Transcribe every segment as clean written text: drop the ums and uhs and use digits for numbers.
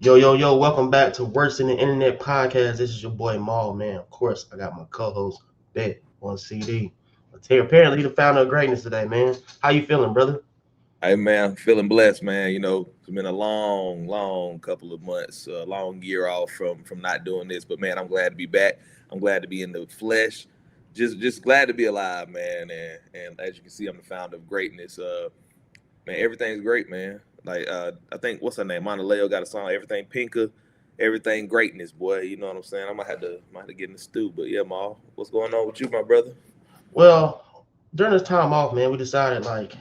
Yo, yo, yo, welcome back to Worse in the Internet Podcast. This is your boy Maul, man. Of course, I got my co-host, Bet, on CD. Apparently, he the founder of greatness today, man. How you feeling, brother? Hey man, feeling blessed, man. It's been a long couple of months, a long year off from not doing this. But man, I'm glad to be back. I'm glad to be in the flesh. Just glad to be alive, man. And as you can see, I'm the founder of greatness. Man, everything's great, man. I think what's her name? Monaleo got a song, Everything Pinka, Everything Greatness, boy. You know what I'm saying? I might have to get in the stew. But yeah, Ma, what's going on with you, my brother? Well, during this time off, man, we decided, let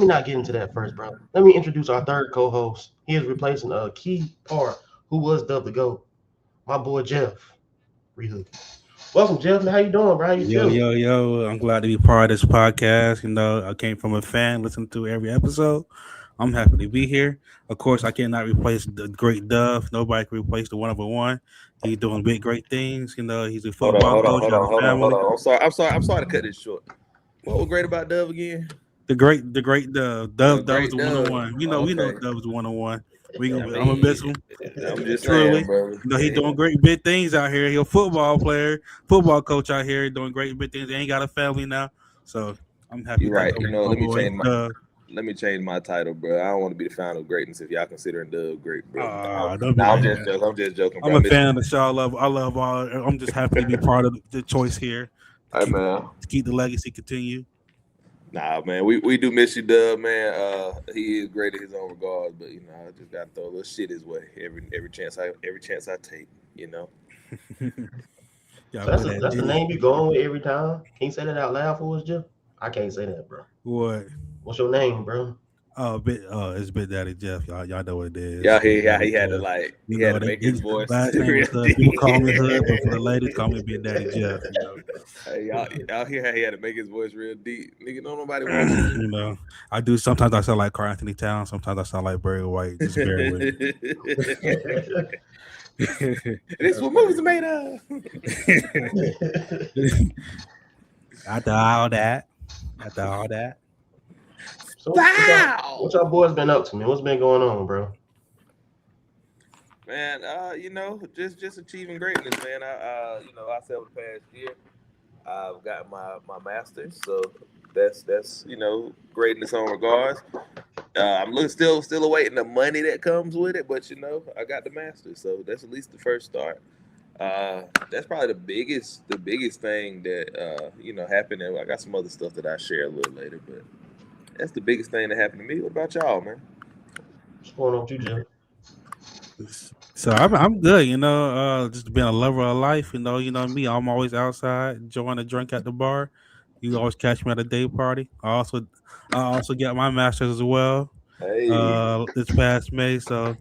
me not get into that first, bro. Let me introduce our third co-host. He is replacing a key part who was dubbed the GOAT, my boy Jeff Rehook. Welcome, Jeff, man. How you doing, bro? How you Yo, feeling? yo, yo. I'm glad to be part of this podcast. I came from a fan, listened to every episode. I'm happy to be here. Of course, I cannot replace the great Dove. Nobody can replace the one of a one. He's doing big, great things. He's a Hold on, football hold on, coach, hold has on, a hold on, hold family. on. I'm sorry to cut this short. What was great about Dove again? The great Dove. Dove was Great the one on Dove. one. We know Okay. Dove was the one on one. I I'm gonna miss mean, him I'm just saying, truly. bro. He's doing great big things out here. He's a football player, football coach out here, doing great big things. He ain't got a family now, so I'm happy You're that right. my boy Dove. Let me change my title, bro. I don't want to be the founder of greatness if y'all considering Dove great, bro. Don't be Nah, like I'm just that. joking. I'm just joking, bro. I'm I a miss you. fan of the show. I love all. I'm just happy to be part of the choice here to Hey keep man. to keep the legacy continue. Nah, man. We do miss you, Dove, man. He is great in his own regards, but I just gotta throw a little shit his way every chance I take. You know. Y'all So that's play a, that that's the Diddy. name you going with every time. Can you say that out loud for us, Jeff? I can't say that, bro. What? What's your name, bro? It's Big Daddy Jeff. Y'all know what it Yeah, is. Big he Daddy had to Jeff. he had to They, make they his voice last name real was Hood. People deep. call me Hood, but for the ladies, call me Big Daddy Jeff. Hey, y'all hear how he had to make his voice real deep. Nigga, don't nobody want you. you know, I do. Sometimes I sound like Carl Anthony Towns. Sometimes I sound like Barry White. Just bear with me. This is what movies are made of. After all that, after all that. So what y'all Wow. boys been up to, man? What's been going on, bro? Man, just achieving greatness, man. I said over the past year, I've got my master's, so that's great in its own regards. I'm still awaiting the money that comes with it, but I got the master's, so that's at least the first start. That's probably the biggest thing that happened. And I got some other stuff that I share a little later, but that's the biggest thing that happened to me. What about y'all, man? What's going on with you, Jeff? So I'm good, just being a lover of life, me. I'm always outside enjoying a drink at the bar. You always catch me at a day party. I also got my master's as well. Hey, This past May, so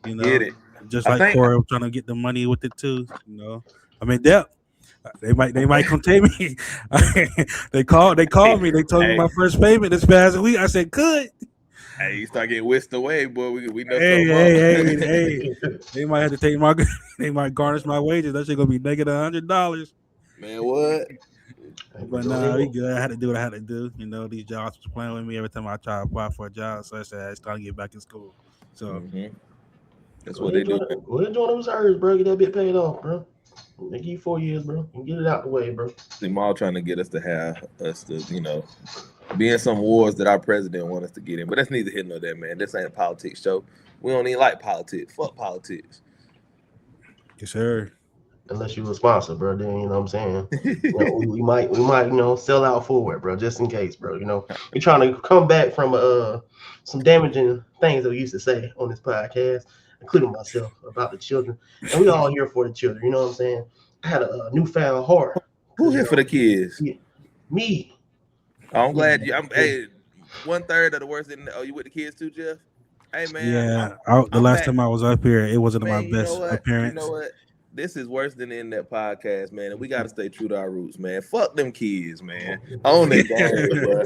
you get know, it. just I like think. Corey, I'm trying to get the money with it too. I mean, they might come take me. They called me. They told me Hey, my first payment this past week. I said, good. hey, you start getting whisked away, boy. We know Hey, something up. hey, hey, hey. They might have to take my. They might garnish my wages. That shit gonna be negative $100. Man, what? Hey, But go nah, we ahead. good. I had to do what I had to do. These jobs was playing with me every time I try to apply for a job. So I said it's time to get back in school. So hmm That's Go what ahead, they do. go ahead, join those reserves, bro. Get that bit paid off, bro. They give you 4 years, bro, and get it out the way, bro. Them all trying to get us to have us to, be in some wars that our president want us to get in. But that's neither here nor there, man. This ain't a politics show. We don't even like politics. Fuck politics. yes, sir. Unless you a sponsor, bro. Then you know what I'm saying. We might sell out forward, bro, just in case, bro. We're trying to come back from some damaging things that we used to say on this podcast, including myself about the children, and we all here for the children. You know what I'm saying? I had a newfound heart Who because here for the kids? me, I'm yeah, glad you. yeah. Hey, 1/3 of the worst. Oh, you with the kids too, Jeff? Hey, man, I'm Yeah. The I'm last back. time I was up here, it wasn't my Man, you know best what? You know appearance. what? This is worse than the internet podcast, man. And we got to stay true to our roots, man. Fuck them kids, man. On the game, bro.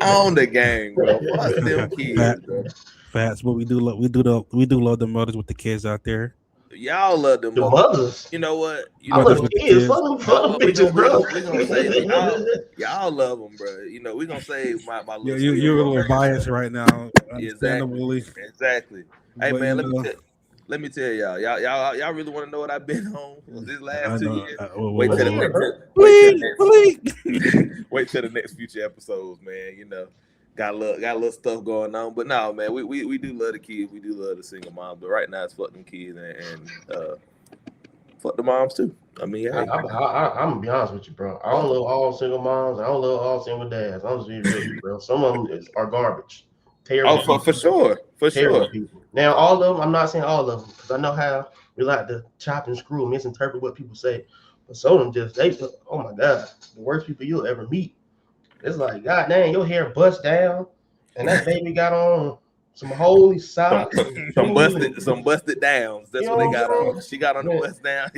On the game, bro. Fuck them Fat, kids, bro. Fats, but we do love the mothers with the kids out there. y'all love them The mother. mothers. You know what? You I know Mothers love what? with kids. kids. Fuck them bitches, bro. We gonna say y'all love them, bro. You know we gonna say my Yeah, little you're a single little mom. biased right now, Exactly, understandably. exactly. Hey But man, you know, let me tell y'all really want to know what I've been on this last I 2 know. years? Let's Wait till hear it, bro. Please, please. wait till the next future episodes, man. You know, got a little stuff going on, but no, man, we do love the kids, we do love the single moms, but right now it's fuck them kids and fuck the moms too. I mean, hey, I'm gonna be honest with you, bro. I don't love all single moms. I don't love all single dads. I'm just being real with you, bro. Some of them are garbage, terrible oh for people, sure, for terrible sure. people. Now, all of them, I'm not saying all of them, because I know how we like to chop and screw, misinterpret what people say. But some of them oh my god, the worst people you'll ever meet. It's like, god dang, your hair bust down, and that baby got on some holy Some socks and shoes, and some busted downs. you That's what know they what got I'm on. She got on the saying? bust down.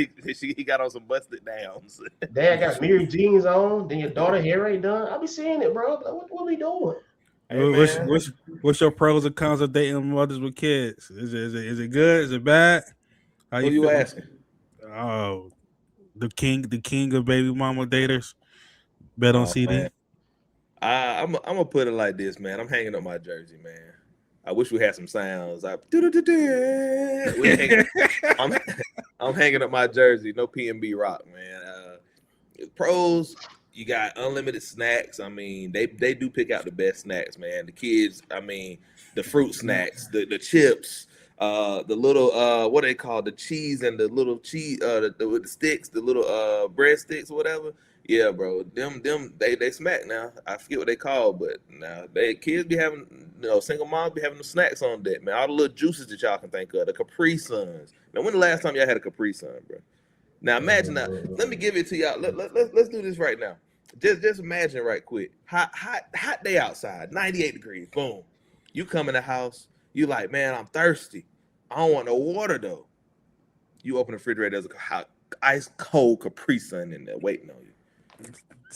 He got on some busted downs. Dad got mirrored jeans on, then your daughter hair ain't done. I be seeing it, bro. Like, what we doing? Hey What's, man, what's, what's your pros and cons of dating mothers with kids? Is it good? Is it bad? How who you you feel? asking? Oh, the king of baby mama daters. Bet on Oh man, CD. I'm gonna put it like this, man. I'm hanging up my jersey, man. I wish we had some sounds. We hang, I'm I'm hanging up my jersey. No PNB rock, man. Pros, you got unlimited snacks. I mean, they do pick out the best snacks, man. The kids, I mean, the fruit snacks, the chips, the little what they call the cheese and the little cheese with the sticks, the little bread sticks or whatever. Yeah, bro. Them they smack now. I forget what they call, but now they kids be having single moms be having the snacks on deck, man. All the little juices that y'all can think of, the Capri Suns. Man, when the last time y'all had a Capri Sun, bro? Now imagine that. Let me give it to y'all. Let's do this right now. Just imagine right quick. Hot day outside, 98 degrees. Boom. You come in the house. You like, man, I'm thirsty. I don't want no water though. You open the refrigerator. There's a hot, ice cold Capri Sun in there waiting on you.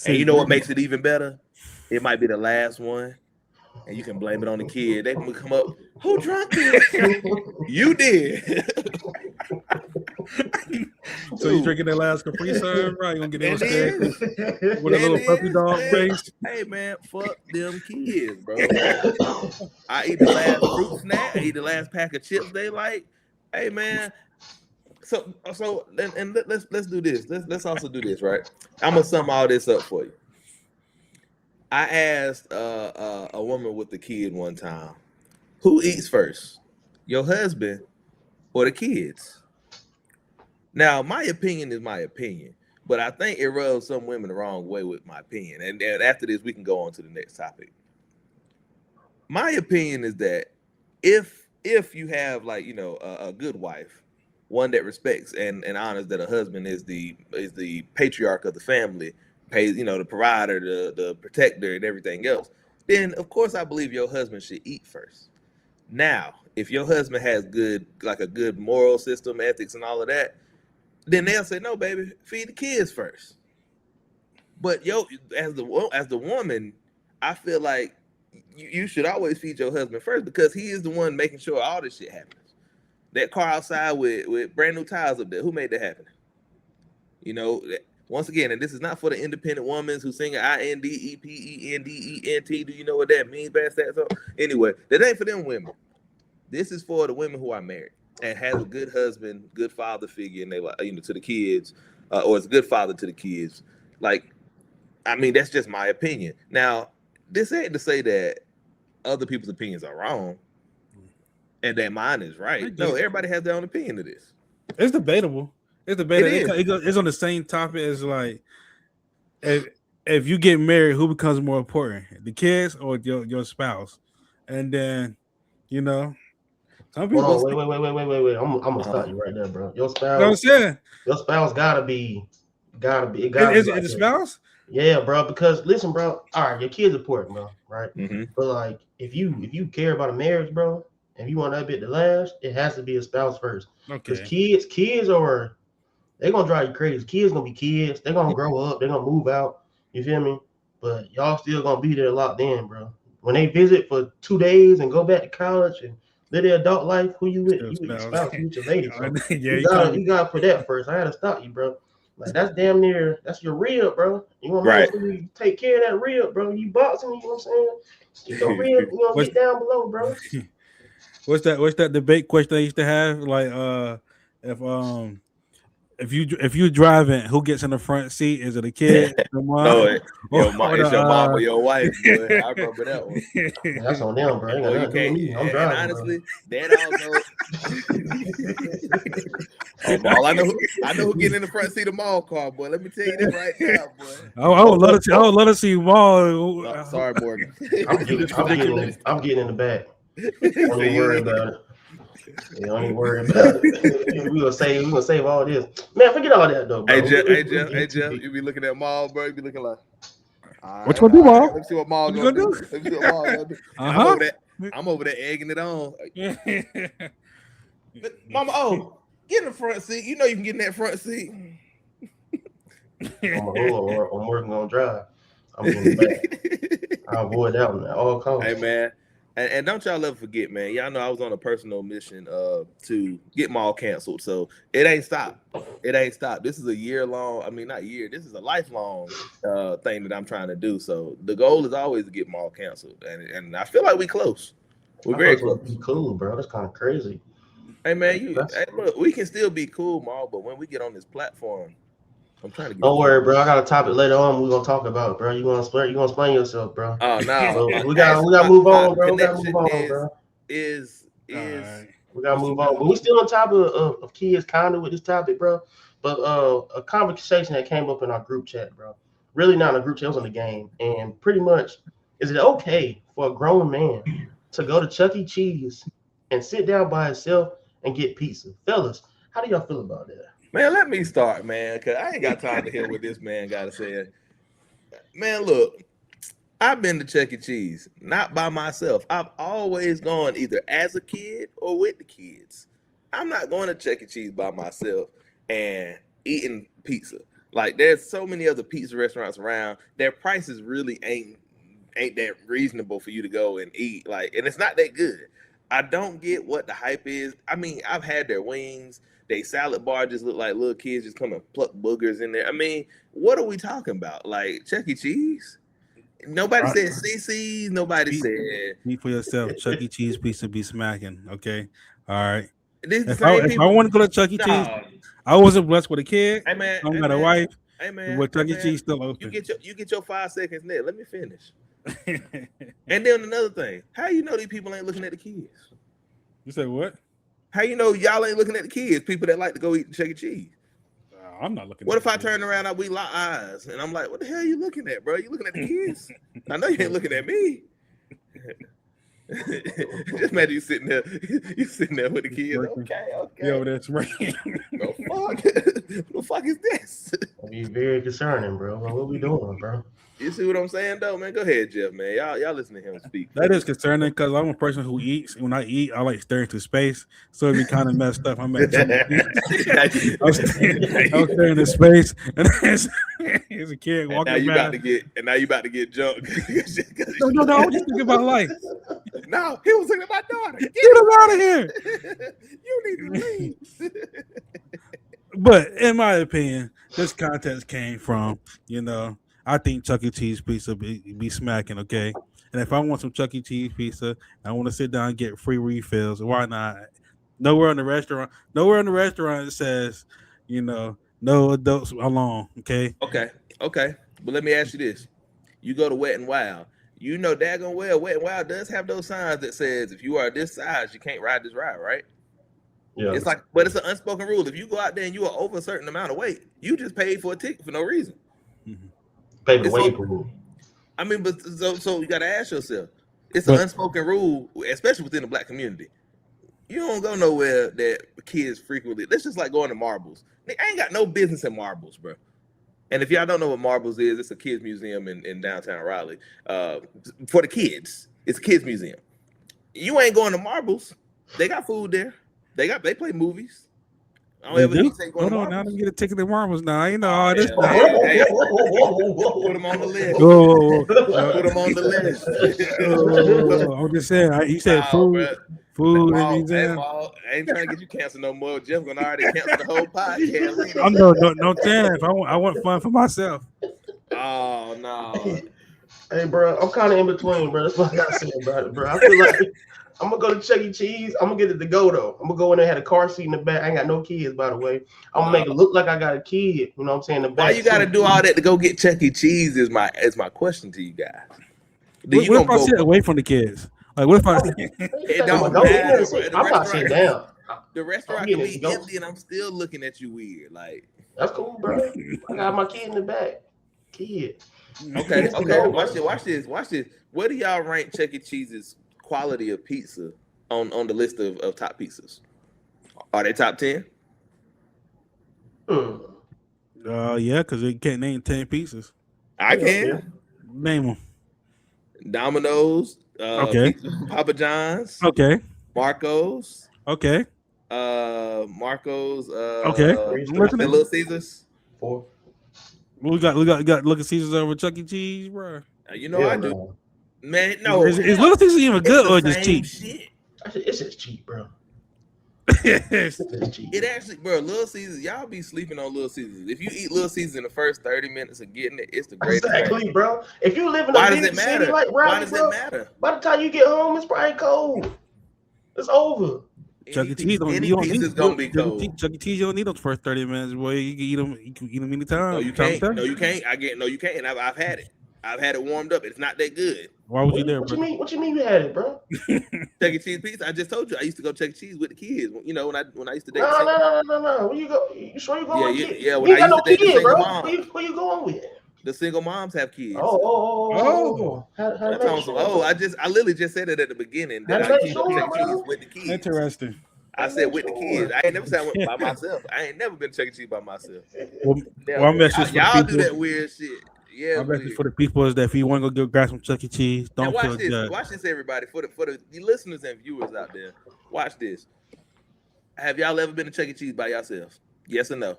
And you know what makes it even better? It might be the last one, and you can blame it on the kid. They can come up. Who drunk this? You did. So you drinking that last Capri Sun, right? You gonna get them And upstairs then, with a little puppy dog man, face? hey man, fuck them kids, bro. I eat the last fruit snack. I eat the last pack of chips they like. Hey man, so let's do this. Let's also do this, right? I'm gonna sum all this up for you. I asked a woman with the kid one time, who eats first, your husband or the kids? Now, my opinion is my opinion, but I think it rubs some women the wrong way with my opinion. And then after this, we can go on to the next topic. My opinion is that if you have like a good wife, one that respects and honors that a husband is the patriarch of the family, pays the provider, the protector, and everything else, then of course I believe your husband should eat first. Now, if your husband has a good moral system, ethics, and all of that, then they'll say, no, baby, feed the kids first. But as the woman, I feel like you should always feed your husband first because he is the one making sure all this shit happens. That car outside with brand new tires up there, who made that happen? Once again, and this is not for the independent women who sing INDEPENDENT. Do you know what that means? Past that, so anyway, that ain't for them women. This is for the women who are married and has a good husband, good father figure, and they to the kids, or it's a good father to the kids. Like, I mean, that's just my opinion. Now, this ain't to say that other people's opinions are wrong and that mine is right. No, everybody has their own opinion of this. It's debatable. It's debatable. It's on the same topic as like if you get married, who becomes more important, the kids or your spouse? And then some people. Hold on, wait. I'm gonna stop you right there, bro. You know what I'm saying? Your spouse gotta be Is like it the spouse? Yeah, bro. Because listen, bro. All right, your kids important, bro. Right. Mm-hmm. But like, if you care about a marriage, bro, and you want that bit to last, it has to be a spouse first. Because Okay. kids are they're gonna drive you crazy. Kids gonna be kids. They're gonna grow up. They're gonna move out. You feel me? But y'all still gonna be there locked in, bro. When they visit for 2 days and go back to college and live the adult life. Who you with? Still You with your smells. spouse, you with your lady. So Yeah, you gotta put that first. I had to stop you, bro. Like that's damn near that's your rib, bro. You want to Right. make sure you take care of that rib, bro. You boxing, you know what I'm saying? Keep your rib, What's- get down below, bro. What's that debate question they used to have? Like, if you driving, who gets in the front seat? Is it a kid, the mom, No, it's your mom or the, your wife, boy. I remember that one. That's on them, bro. Ain't got Boy, you nothing to do with can't. me. I'm And driving, honestly, that also. Mall, I know who getting in the front seat of mall car, boy. Let me tell you that right now, boy. I would love to see. I would love to see Maul. No, sorry, Morgan. I'm getting in the back. Don't even worry about it. Don't even worry about it. we gonna save all this. Man, forget all that though, bro. Hey Jeff, you be looking at Maul, bro. You be looking like, What you gonna do, Maul? Let me see what Maul What you gonna do. gonna Let me see what Maul gonna do. I'm over there egging it on. Mama, get in the front seat. You know you can get in that front seat. I'm working on drive. I'm getting back. I avoid that one at all costs. Hey man, and don't y'all ever forget, man. Y'all know I was on a personal mission to get Maul canceled. So it ain't stopped. It ain't stopped. This is a year-long. I mean, not year. This is a lifelong thing that I'm trying to do. So the goal is always to get Maul canceled, and I feel like we close. We're very close. Be cool, bro. That's kind of crazy. Hey man, look, we can still be cool, Maul, but when we get on this platform, I'm trying to get. Don't worry, bro. I got a topic later on. We're gonna talk about it, bro. You gonna explain yourself, bro. Oh no, so we gotta move on, bro. We gotta move on, bro. We gotta move on. But we still on top of kids, kind of with this topic, bro. But a conversation that came up in our group chat, bro. Really not in a group chat. It was on the game, and pretty much, is it okay for a grown man to go to Chuck E. Cheese and sit down by himself and get pizza? Fellas, how do y'all feel about that? Man, let me start, man, because I ain't got time to hear what this man got to say. Man, look, I've been to Chuck E. Cheese, not by myself. I've always gone either as a kid or with the kids. I'm not going to Chuck E. Cheese by myself and eating pizza. Like, there's so many other pizza restaurants around. Their prices really ain't that reasonable for you to go and eat. Like, and it's not that good. I don't get what the hype is. I mean, I've had their wings. They salad bar just look like little kids just come and pluck boogers in there. I mean, what are we talking about? Like Chuck E. Cheese? Nobody said CC's. Nobody said. Eat for yourself. Chuck E. Cheese pizza be smacking. Okay, all right. If I want to go to Chuck E. Cheese, I wasn't blessed with a kid. Hey man, I got a wife. Hey man, with Chuck E. Cheese still open. You get your 5 seconds net. Let me finish. And then another thing, how you know these people ain't looking at the kids? You say what? How you know y'all ain't looking at the kids? People that like to go eat Chuck E. Cheese. I'm not looking. What if I turn around and we lock eyes and I'm like, what the hell are you looking at, bro? You looking at the kids? I know you ain't looking at me. Just imagine you sitting there with the kids. Okay. Yo, that's right. The fuck is this? It'd be very concerning, bro. What we doing, bro? You see what I'm saying, though, man? Go ahead, Jeff, man. Y'all listen to him speak. That is concerning because I'm a person who eats. When I eat, I like staring into space, so it'd be kind of messed up. I'm at I'm staring into space, and there's a kid walking. Now you about to get jumped. No. I was just thinking about life. No, he was thinking about daughter. Get him out of here. You need to leave. But in my opinion, this context came from, I think Chuck E. Cheese pizza be smacking, okay? And if I want some Chuck E. Cheese pizza, I want to sit down and get free refills. Why not? Nowhere in the restaurant it says, no adults alone, okay? Okay. But let me ask you this. You go to Wet and Wild. You know daggone well Wet and Wild does have those signs that says if you are this size, you can't ride this ride, right? Yeah. It's like, but it's an unspoken rule. If you go out there and you are over a certain amount of weight, you just paid for a ticket for no reason. Mm-hmm. Pay the weight rule. I mean, but so you got to ask yourself. It's an unspoken rule, especially within the black community. You don't go nowhere that kids frequently. That's just like going to Marbles. They ain't got no business in Marbles, bro. And if y'all don't know what Marbles is, it's a kids museum in downtown Raleigh. For the kids, it's a kids museum. You ain't going to Marbles. They got food there. They play movies. Hold on, now let me get a ticket to Marbles now. You know all this. Put them on the list. Put them on the list. I'm just saying. You said food. food Hey, every time. Maul, I ain't trying to get you canceled no more. Jeff gonna already cancel the whole podcast. I'm no saying if I want fun for myself. Oh no. Hey, bro, I'm kind of in between, bro. That's what I gotta say about it, bro. I feel like I'm gonna go to Chuck E. Cheese. I'm gonna get it to go though. I'm gonna go in there, had a car seat in the back. I ain't got no kids, by the way. I'm gonna make it look like I got a kid. You know what I'm saying? In the back. Why you gotta do all that to go get Chuck E. Cheese? Is my question to you guys. What if I sit away from the kids? Like, what if I? It don't matter. I'm not sitting down. The restaurant can be empty, and I'm still looking at you weird. Like, that's cool, bro. I got my kid in the back. Kid. Okay. Watch this. Where do y'all rank Chuck E. Cheese's quality of pizza on the list of top pizzas? Are they top 10? Yeah, because they can't name 10 pizzas. I can name them. Domino's. Okay. Papa John's. Okay. Marco's. Okay. Marco's. Okay. Little Caesars. 4. We got Little Caesars over Chuck E. Cheese, bro. You know I do. Man, no. Is Little Caesars even good or just cheap? Shit. It's just cheap, bro. It actually, bro, Little Caesars, y'all be sleeping on Little Caesars. If you eat Little Caesars in the first 30 minutes of getting it, it's the greatest. Exactly, bro. If you live in a big city like Raleigh, bro, by the time you get home, it's probably cold. It's over. Chuck E. Cheese don't need Chuck E. Cheese. You don't need those first 30 minutes, boy. You can eat them. You can eat them anytime. No, you can't. No, you can't. You can't. And I've had it. I've had it warmed up. It's not that good. Why was you there, bro? What you mean you had it, bro? Chuck E. Cheese pizza. I just told you I used to go Chuck E. Cheese with the kids. You know when I used to date. No. Where you go? You sure you going with kids? Yeah. When I used to date the single mom. Where you going with? The single moms have kids. Oh. I literally just said it at the beginning that I used to go Chuck E. Cheese with the kids. Interesting. I said with the kids. I ain't never said I went by myself. I ain't never been Chuck E. Cheese by myself. Well, y'all do that weird shit. Yeah, my message for the people is that if you want to go grab some Chuck E. Cheese, don't feel judged. Watch this, everybody. For the listeners and viewers out there, watch this. Have y'all ever been to Chuck E. Cheese by yourselves? Yes or no?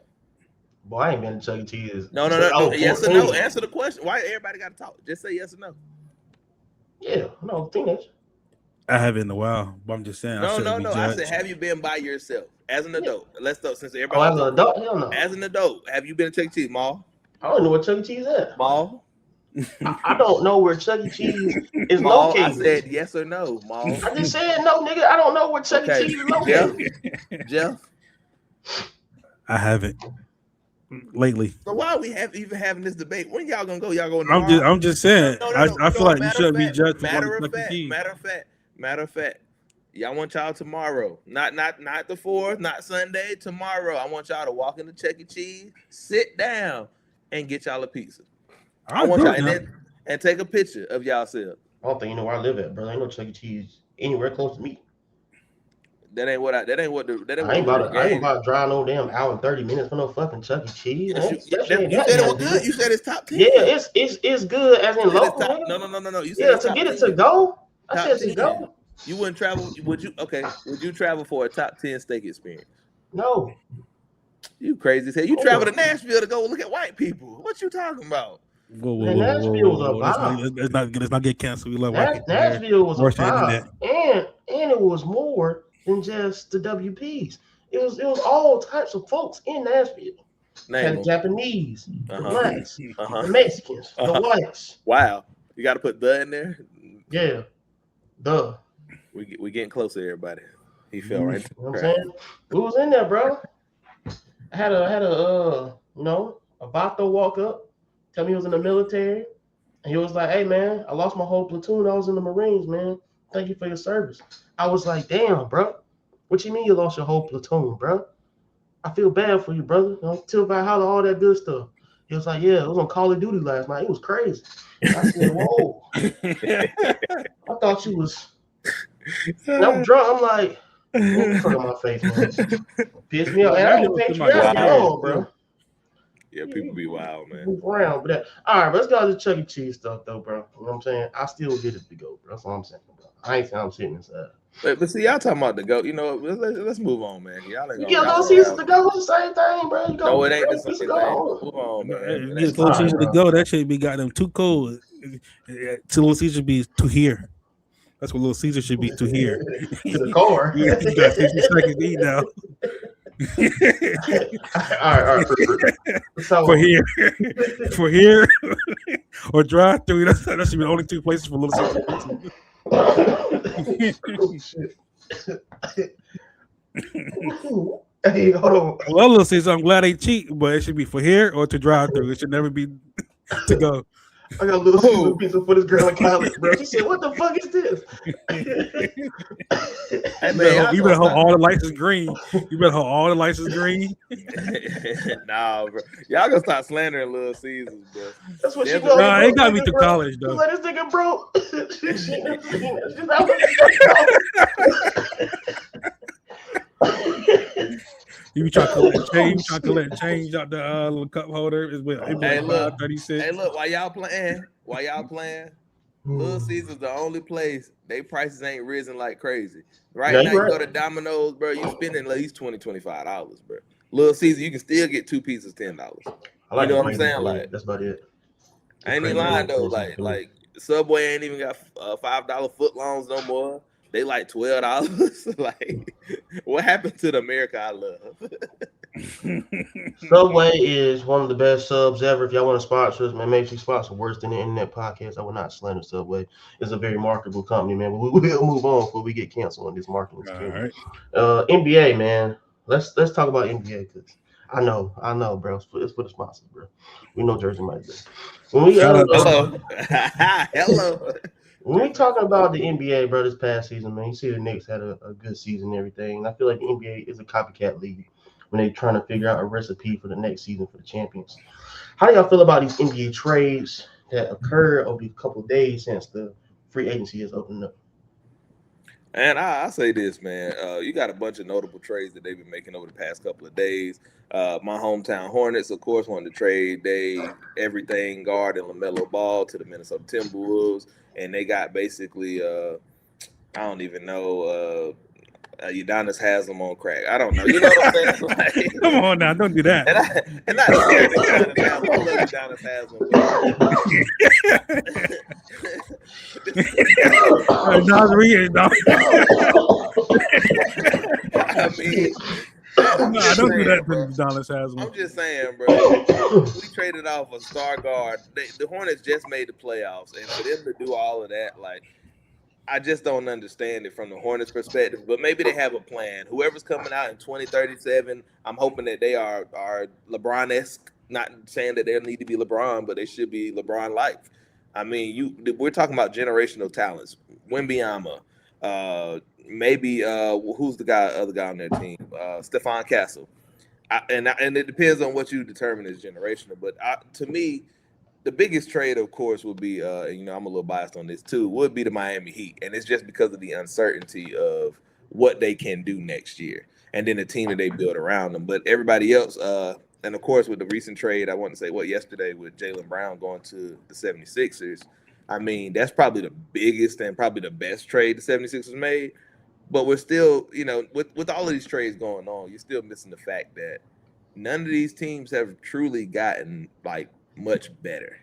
Boy, I ain't been to Chuck E. Cheese. No. Yes or no? Answer the question. Why everybody got to talk? Just say yes or no. Yeah, no, teenage. I haven't in a while, but I'm just saying. No. I said, have you been by yourself as an adult? Let's go since everybody. As an adult, hell no. As an adult, have you been to Chuck E. Cheese, Maul? I don't know where Chuck E. Cheese is. Maul? I don't know where Chuck E. Cheese is located. I said yes or no, Maul. I just said no, nigga. I don't know where Chuck E. Cheese is located. Jeff? I haven't lately. So why are we even having this debate? When y'all gonna go? Y'all going? I'm just saying. I feel like you shouldn't be judged. Matter of fact. Y'all want y'all tomorrow, not the 4th, not Sunday. Tomorrow, I want y'all to walk into Chuck E. Cheese, sit down, and get y'all a pizza. I want y'all and take a picture of y'allself. I don't think you know where I live at, bro. Ain't no Chuck E. Cheese anywhere close to me. I ain't about to drive no damn hour and 30 minutes for no fucking Chuck E. Cheese. You said it was good. You said it's top 10. Yeah, it's good as in local. No. You said to get it to go. I said to go. You wouldn't travel? Would you? Okay. Would you travel for a top 10 steak experience? No. You crazy as hell. You travel to Nashville to go look at white people. What you talking about? Whoa. Let's not get canceled. We love white people. Nashville was a vibe, and it was more than just the WPs. It was all types of folks in Nashville. The Japanese, the blacks, the Mexicans, the whites. Wow, you got to put the in there. Yeah, the. We getting closer, everybody. He fell right. You know what I'm saying? Who was in there, bro? I had a Vato walk up, tell me he was in the military, and he was like, "Hey man, I lost my whole platoon. I was in the Marines, man. Thank you for your service." I was like, "Damn, bro. What you mean you lost your whole platoon, bro? I feel bad for you, brother. Till about how all that good stuff." He was like, "Yeah, it was on Call of Duty last night. It was crazy." I said, "Whoa." I thought you was. And I'm drunk. I'm like, what in front of my face, man? Pissed me off. And I didn't pay bro. Yeah, people be wild, man. Move around, but all right, let's go to the Chuck E. Cheese stuff, though, bro. You know what I'm saying? I still get it to go, bro. That's what I'm saying, bro. I ain't saying I'm sitting inside. But see, y'all talking about the goat. You know, let's move on, man. Y'all ain't gonna Little Caesars to go. It's the same thing, bro. No, it ain't the same thing. Move on, man. Little Caesars to go. That should be got them too cold. To Little Caesars be to here. That's what Little Caesar should be to here. To the car. You got 60 seconds to eat now. all right. So, for here, or drive through. That should be the only two places for Little Caesar pizza. Oh, shit. Hey, hold on. Well, Little Caesar, I'm glad they cheap, but it should be for here or to drive through. It should never be to go. I got a Little Caesar pizza for this girl in college, bro. She said, "What the fuck is this?" Hey, man, You better hope all the lights is green. You better hope all the lights is green. Nah, bro. Y'all gonna stop slandering Little Caesars, bro. That's what she There's does. Nah, it got me through college though. Let this nigga, bro. You be trying to collect change. Trying to collect change out the little cup holder. It's with Hey, look. 36. Hey, look, while y'all playing, Little Caesar's the only place they prices ain't risen like crazy. Right Yeah, now, you right. go to Domino's, bro, you spending at least $20-$25, bro. Little Caesar, you can still get 2 pizzas $10. I like You know the what I'm saying? crazy Like, that's about it. I ain't even lying though. Like Subway ain't even got $5 footlongs no more. They like $12. Like, what happened to the America I love? Subway is one of the best subs ever. If y'all want to sponsor us, man, make sure you sponsor worse than the internet podcast. I will not slander Subway. It's a very marketable company, man. But we will move on before we get canceled on this marketing scheme. All right. NBA, man. Let's talk about NBA because I know, bro. It's for the sponsors, bro. We know Jersey might be. When we Hello. Hello. When we talking about the NBA, bro, this past season, man, you see the Knicks had a good season and everything. And I feel like the NBA is a copycat league when they're trying to figure out a recipe for the next season for the champions. How do y'all feel about these NBA trades that occurred over a couple of days since the free agency has opened up? And I say this, man. You got a bunch of notable trades that they've been making over the past couple of days. My hometown Hornets, of course, wanted to trade everything guard and LaMelo Ball to the Minnesota Timberwolves, and they got basically I don't even know. Udonis has them on crack. I don't know. You know what I'm saying? Like, come on now, don't do that. And not scared Udonis has them. I love Udonis has them. I mean, no, don't do that. Udonis has them. I'm just saying, bro. We traded off a star guard. The Hornets just made the playoffs, and for them to do all of that, like, I just don't understand it from the Hornets' perspective. But maybe they have a plan. Whoever's coming out in 2037, I'm hoping that they are LeBron-esque. Not saying that they need to be LeBron, but they should be LeBron-like. I mean, we're talking about generational talents. Wembanyama, maybe who's the other guy on their team? Stephon Castle. And it depends on what you determine as generational. But to me, the biggest trade, of course, would be, I'm a little biased on this too, would be the Miami Heat. And it's just because of the uncertainty of what they can do next year and then the team that they build around them. But everybody else, and of course, with the recent trade, I want to say yesterday with Jaylen Brown going to the 76ers, I mean, that's probably the biggest and probably the best trade the 76ers made. But we're still, with all of these trades going on, you're still missing the fact that none of these teams have truly gotten, like, much better.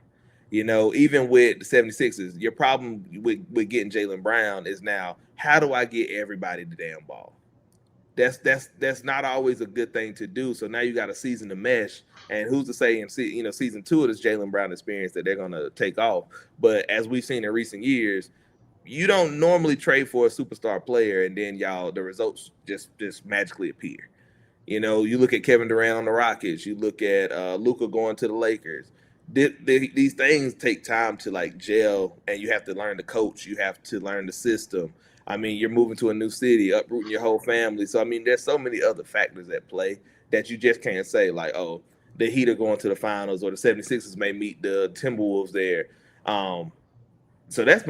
Even with the 76ers, your problem with getting Jaylen Brown is now, how do I get everybody the damn ball? That's not always a good thing to do. So now you got a season to mesh, and who's to say in season 2 of this Jaylen Brown experience that they're gonna take off? But as we've seen in recent years, you don't normally trade for a superstar player and then the results just magically appear. You look at Kevin Durant on the Rockets, you look at Luka going to the Lakers. These things take time to, like, gel, and you have to learn the coach. You have to learn the system. I mean, you're moving to a new city, uprooting your whole family. So, I mean, there's so many other factors at play that you just can't say, like, oh, the Heat are going to the finals or the 76ers may meet the Timberwolves there. So that's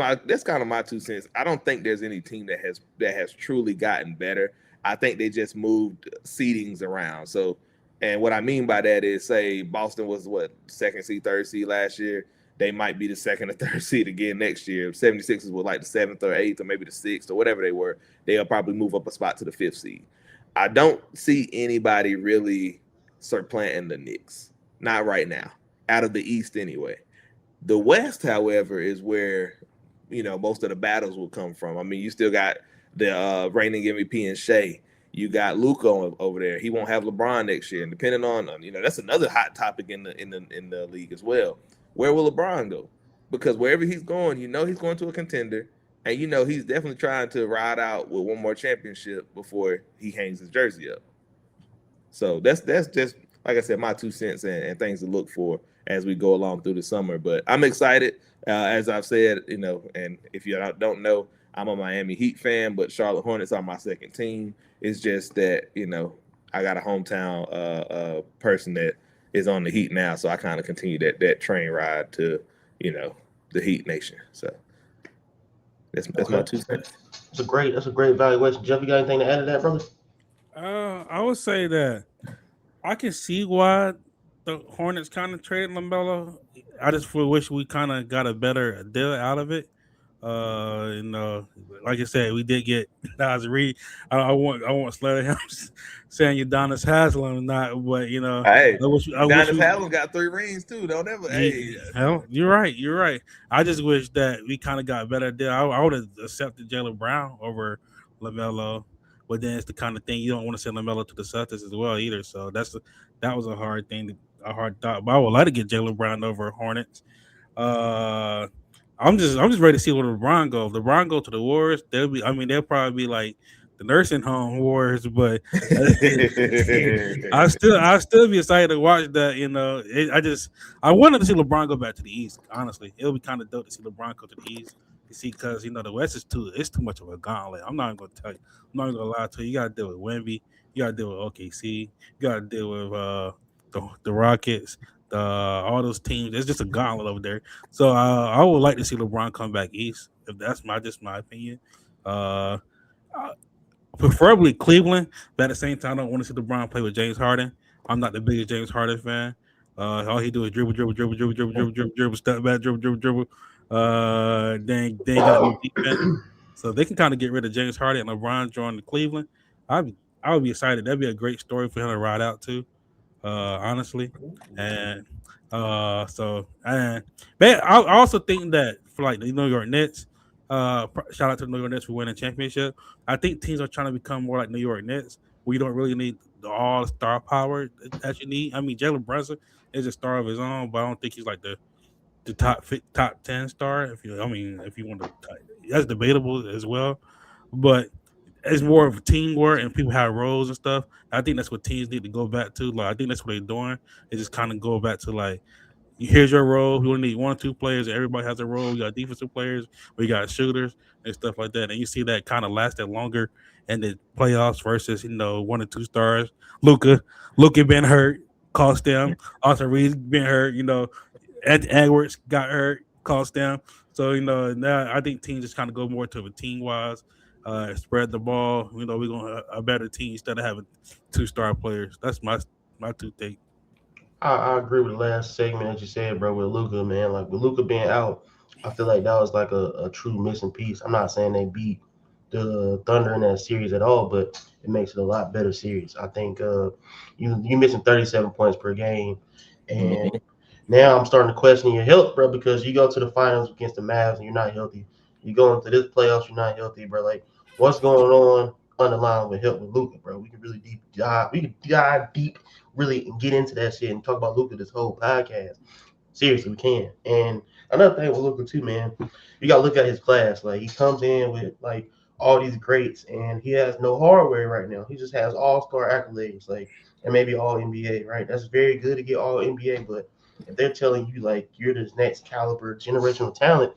kind of my 2 cents. I don't think there's any team that has truly gotten better. I think they just moved seedings around. So, and what I mean by that is, say Boston was second seed, third seed last year. They might be the second or third seed again next year. 76ers were like the 7th or 8th or maybe the 6th or whatever they were. They'll probably move up a spot to the 5th seed. I don't see anybody really supplanting the Knicks. Not right now. Out of the East anyway. The West, however, is where most of the battles will come from. I mean, you still got the reigning MVP and Shea. You got Luka over there. He won't have LeBron next year, and depending on that's another hot topic in the league as well. Where will LeBron go? Because wherever he's going, he's going to a contender, and he's definitely trying to ride out with one more championship before he hangs his jersey up. So that's just, like I said, my 2 cents and things to look for as we go along through the summer. But I'm excited, as I've said, and if you don't know, I'm a Miami Heat fan, but Charlotte Hornets are my second team. It's just that, I got a hometown person that is on the Heat now, so I kind of continue that train ride to, the Heat Nation. So that's my 2 cents. That's a great evaluation. Jeff, you got anything to add to that, brother? I would say that I can see why the Hornets kind of traded LaMelo. I just wish we kind of got a better deal out of it. Like I said, we did get Nas Reed. I want Slater him saying Udonis Haslam not, but Hey, I wish Haslam got 3 rings too. Don't ever. Hey, hell, you're right. I just wish that we kind of got a better deal. I would have accepted Jaylen Brown over LaMelo, but then it's the kind of thing you don't want to send LaMelo to the Celtics as well either. So that was a hard thing, a hard thought. But I would like to get Jaylen Brown over Hornets. I'm just ready to see where LeBron go. If LeBron go to the Warriors, they'll probably be like the nursing home Warriors, but I still be excited to watch that. I wanted to see LeBron go back to the East. Honestly, it'll be kind of dope to see LeBron go to the East. You see, because the West is too much of a gauntlet. I'm not going to tell you. I'm not going to lie to you. You got to deal with Wemby. You got to deal with OKC. You got to deal with the Rockets. All those teams. It's just a gauntlet over there. So I would like to see LeBron come back East. If that's my opinion. Preferably Cleveland, but at the same time, I don't want to see LeBron play with James Harden. I'm not the biggest James Harden fan. All he do is dribble, step back, dribble. Then got no defense. So they can kind of get rid of James Harden and LeBron joining Cleveland. I would be excited. That'd be a great story for him to ride out to. Honestly, and man, I also think that for like the New York Nets, shout out to the New York Nets for winning a championship. I think teams are trying to become more like New York Nets, where you don't really need the all-star power that you need. I mean, Jalen Brunson is a star of his own, but I don't think he's like the top 10 star. If you want to, that's debatable as well, but it's more of teamwork and people have roles and stuff. I think that's what teams need to go back to. Like I think that's what they're doing. They just kind of go back to like, here's your role. We only need 1 or 2 players. Everybody has a role. We got defensive players. We got shooters and stuff like that. And you see that kind of lasted longer in the playoffs versus 1 or 2 stars. Luka been hurt, cost them. Austin Reeves been hurt. Edwards got hurt, cost them. So now I think teams just kind of go more to a team wise. Spread the ball. We're going to a better team instead of having 2-star players. That's my 2 take. I agree with the last segment that you said, bro, with Luka, man. Like, with Luka being out, I feel like that was like a true missing piece. I'm not saying they beat the Thunder in that series at all, but it makes it a lot better series. I think you missing 37 points per game, and now I'm starting to question your health, bro, because you go to the finals against the Mavs and you're not healthy. You go into this playoffs, you're not healthy, bro. Like, what's going on underlying with help with Luka, bro? We can really dive deep, really, and get into that shit and talk about Luka this whole podcast. Seriously, we can. And another thing with Luka too, man, you gotta look at his class. Like, he comes in with like all these greats, and he has no hardware right now. He just has all-star accolades, like, and maybe all NBA, right? That's very good to get all NBA, but if they're telling you like you're this next caliber generational talent,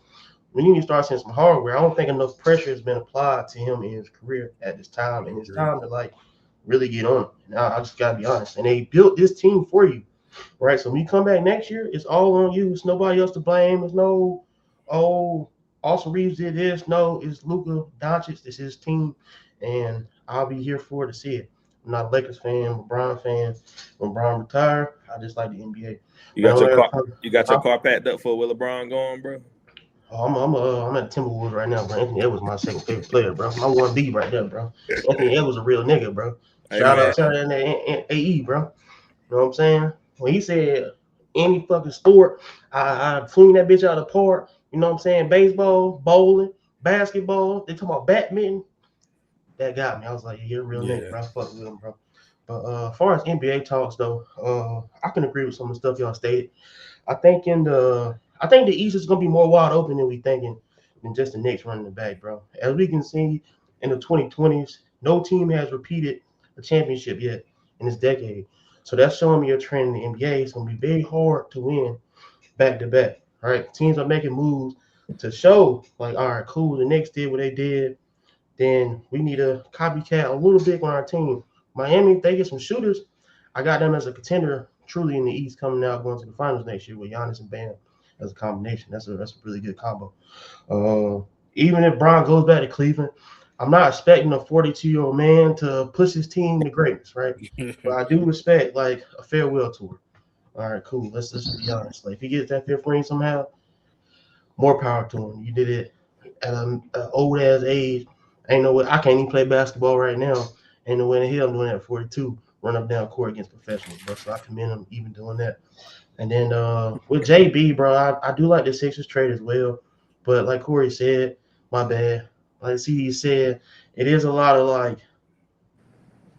we need to start seeing some hardware. I don't think enough pressure has been applied to him in his career at this time, and it's time to like really get on it. And I just gotta be honest. And they built this team for you, right? So when you come back next year, it's all on you. It's nobody else to blame. It's no, Austin Reeves did this. No, it's Luka Doncic. This is his team, and I'll be here for it to see it. I'm not a Lakers fan, LeBron fan. When LeBron retired, I just like the NBA. You got your car packed up for where LeBron going, bro? I'm at Timberwolves right now, bro. Anthony Edwards my second favorite player, bro. My 1B right there, bro. Anthony Edwards a real nigga, bro. Shout out to AE, bro. You know what I'm saying? When he said any fucking sport, I clean that bitch out of the park. You know what I'm saying? Baseball, bowling, basketball. They talking about badminton. That got me. I was like, you're a real nigga, bro. I fuck with him, bro. But as far as NBA talks though, I can agree with some of the stuff y'all stated. I think the East is gonna be more wide open than we thinking than just the Knicks running the back, bro. As we can see in the 2020s, no team has repeated a championship yet in this decade. So that's showing me a trend in the NBA. It's gonna be very hard to win back to back. Right? Teams are making moves to show like, all right, cool, the Knicks did what they did, then we need a copycat a little bit on our team. Miami, if they get some shooters, I got them as a contender truly in the East coming out going to the finals next year with Giannis and Bam as a combination. That's a really good combo. Even if Bron goes back to Cleveland, I'm not expecting a 42-year-old man to push his team to greatness, right? But I do respect like a farewell tour. All right, cool. Let's be honest. Like if he gets that fifth ring somehow, more power to him. You did it at an old ass age. Ain't no way I can't even play basketball right now. Ain't no way in hell I'm doing that at 42. Run up down court against professionals, bro. So I commend him even doing that. And then with JB, bro, I do like the Sixers trade as well. But like Corey said, my bad. Like CD said, it is a lot of like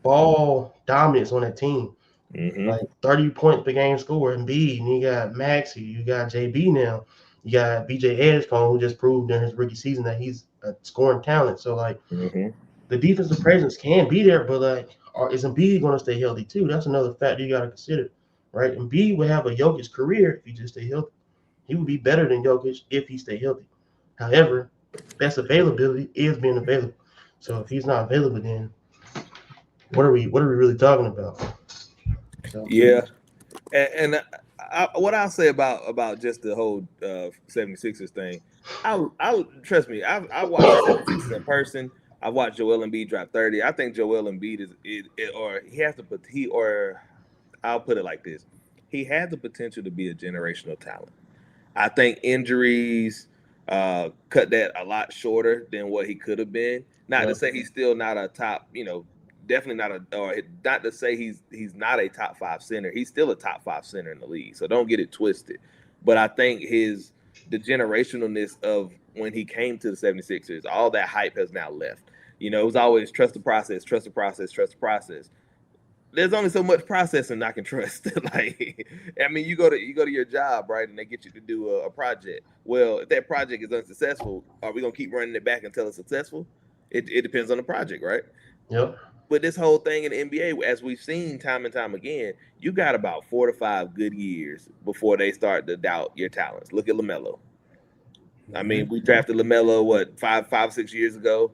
ball dominance on that team. Like 30 points per game score and B, and you got Maxey, you got JB now, you got BJ Edgecombe, who just proved during his rookie season that he's a scoring talent. So like the defensive presence can be there, but like is Embiid going to stay healthy too? That's another factor you got to consider, right? Embiid would have a Jokic career if he just stay healthy. He would be better than Jokic if he stay healthy. However, best availability is being available. So if he's not available, then what are we really talking about? So, Yeah, and what I'll say about just the whole 76ers thing, I trust me, I watched the 76ers in person. I watched Joel Embiid drop 30. I think Joel Embiid or he has to put or I'll put it like this: he had the potential to be a generational talent. I think injuries cut that a lot shorter than what he could have been. Not to say he's still not a top, definitely not or not to say he's not a top 5 center. He's still a top 5 center in the league. So don't get it twisted. But I think the generationalness of when he came to the 76ers, all that hype has now left. It was always trust the process, trust the process, trust the process. There's only so much processing I can trust. Like, I mean, you go to your job, right, and they get you to do a project. Well, if that project is unsuccessful, are we gonna keep running it back until it's successful? It depends on the project, right? Yep. But this whole thing in the NBA, as we've seen time and time again, you got about 4 to 5 good years before they start to doubt your talents. Look at LaMelo. I mean, we drafted LaMelo, 5, 6 years ago.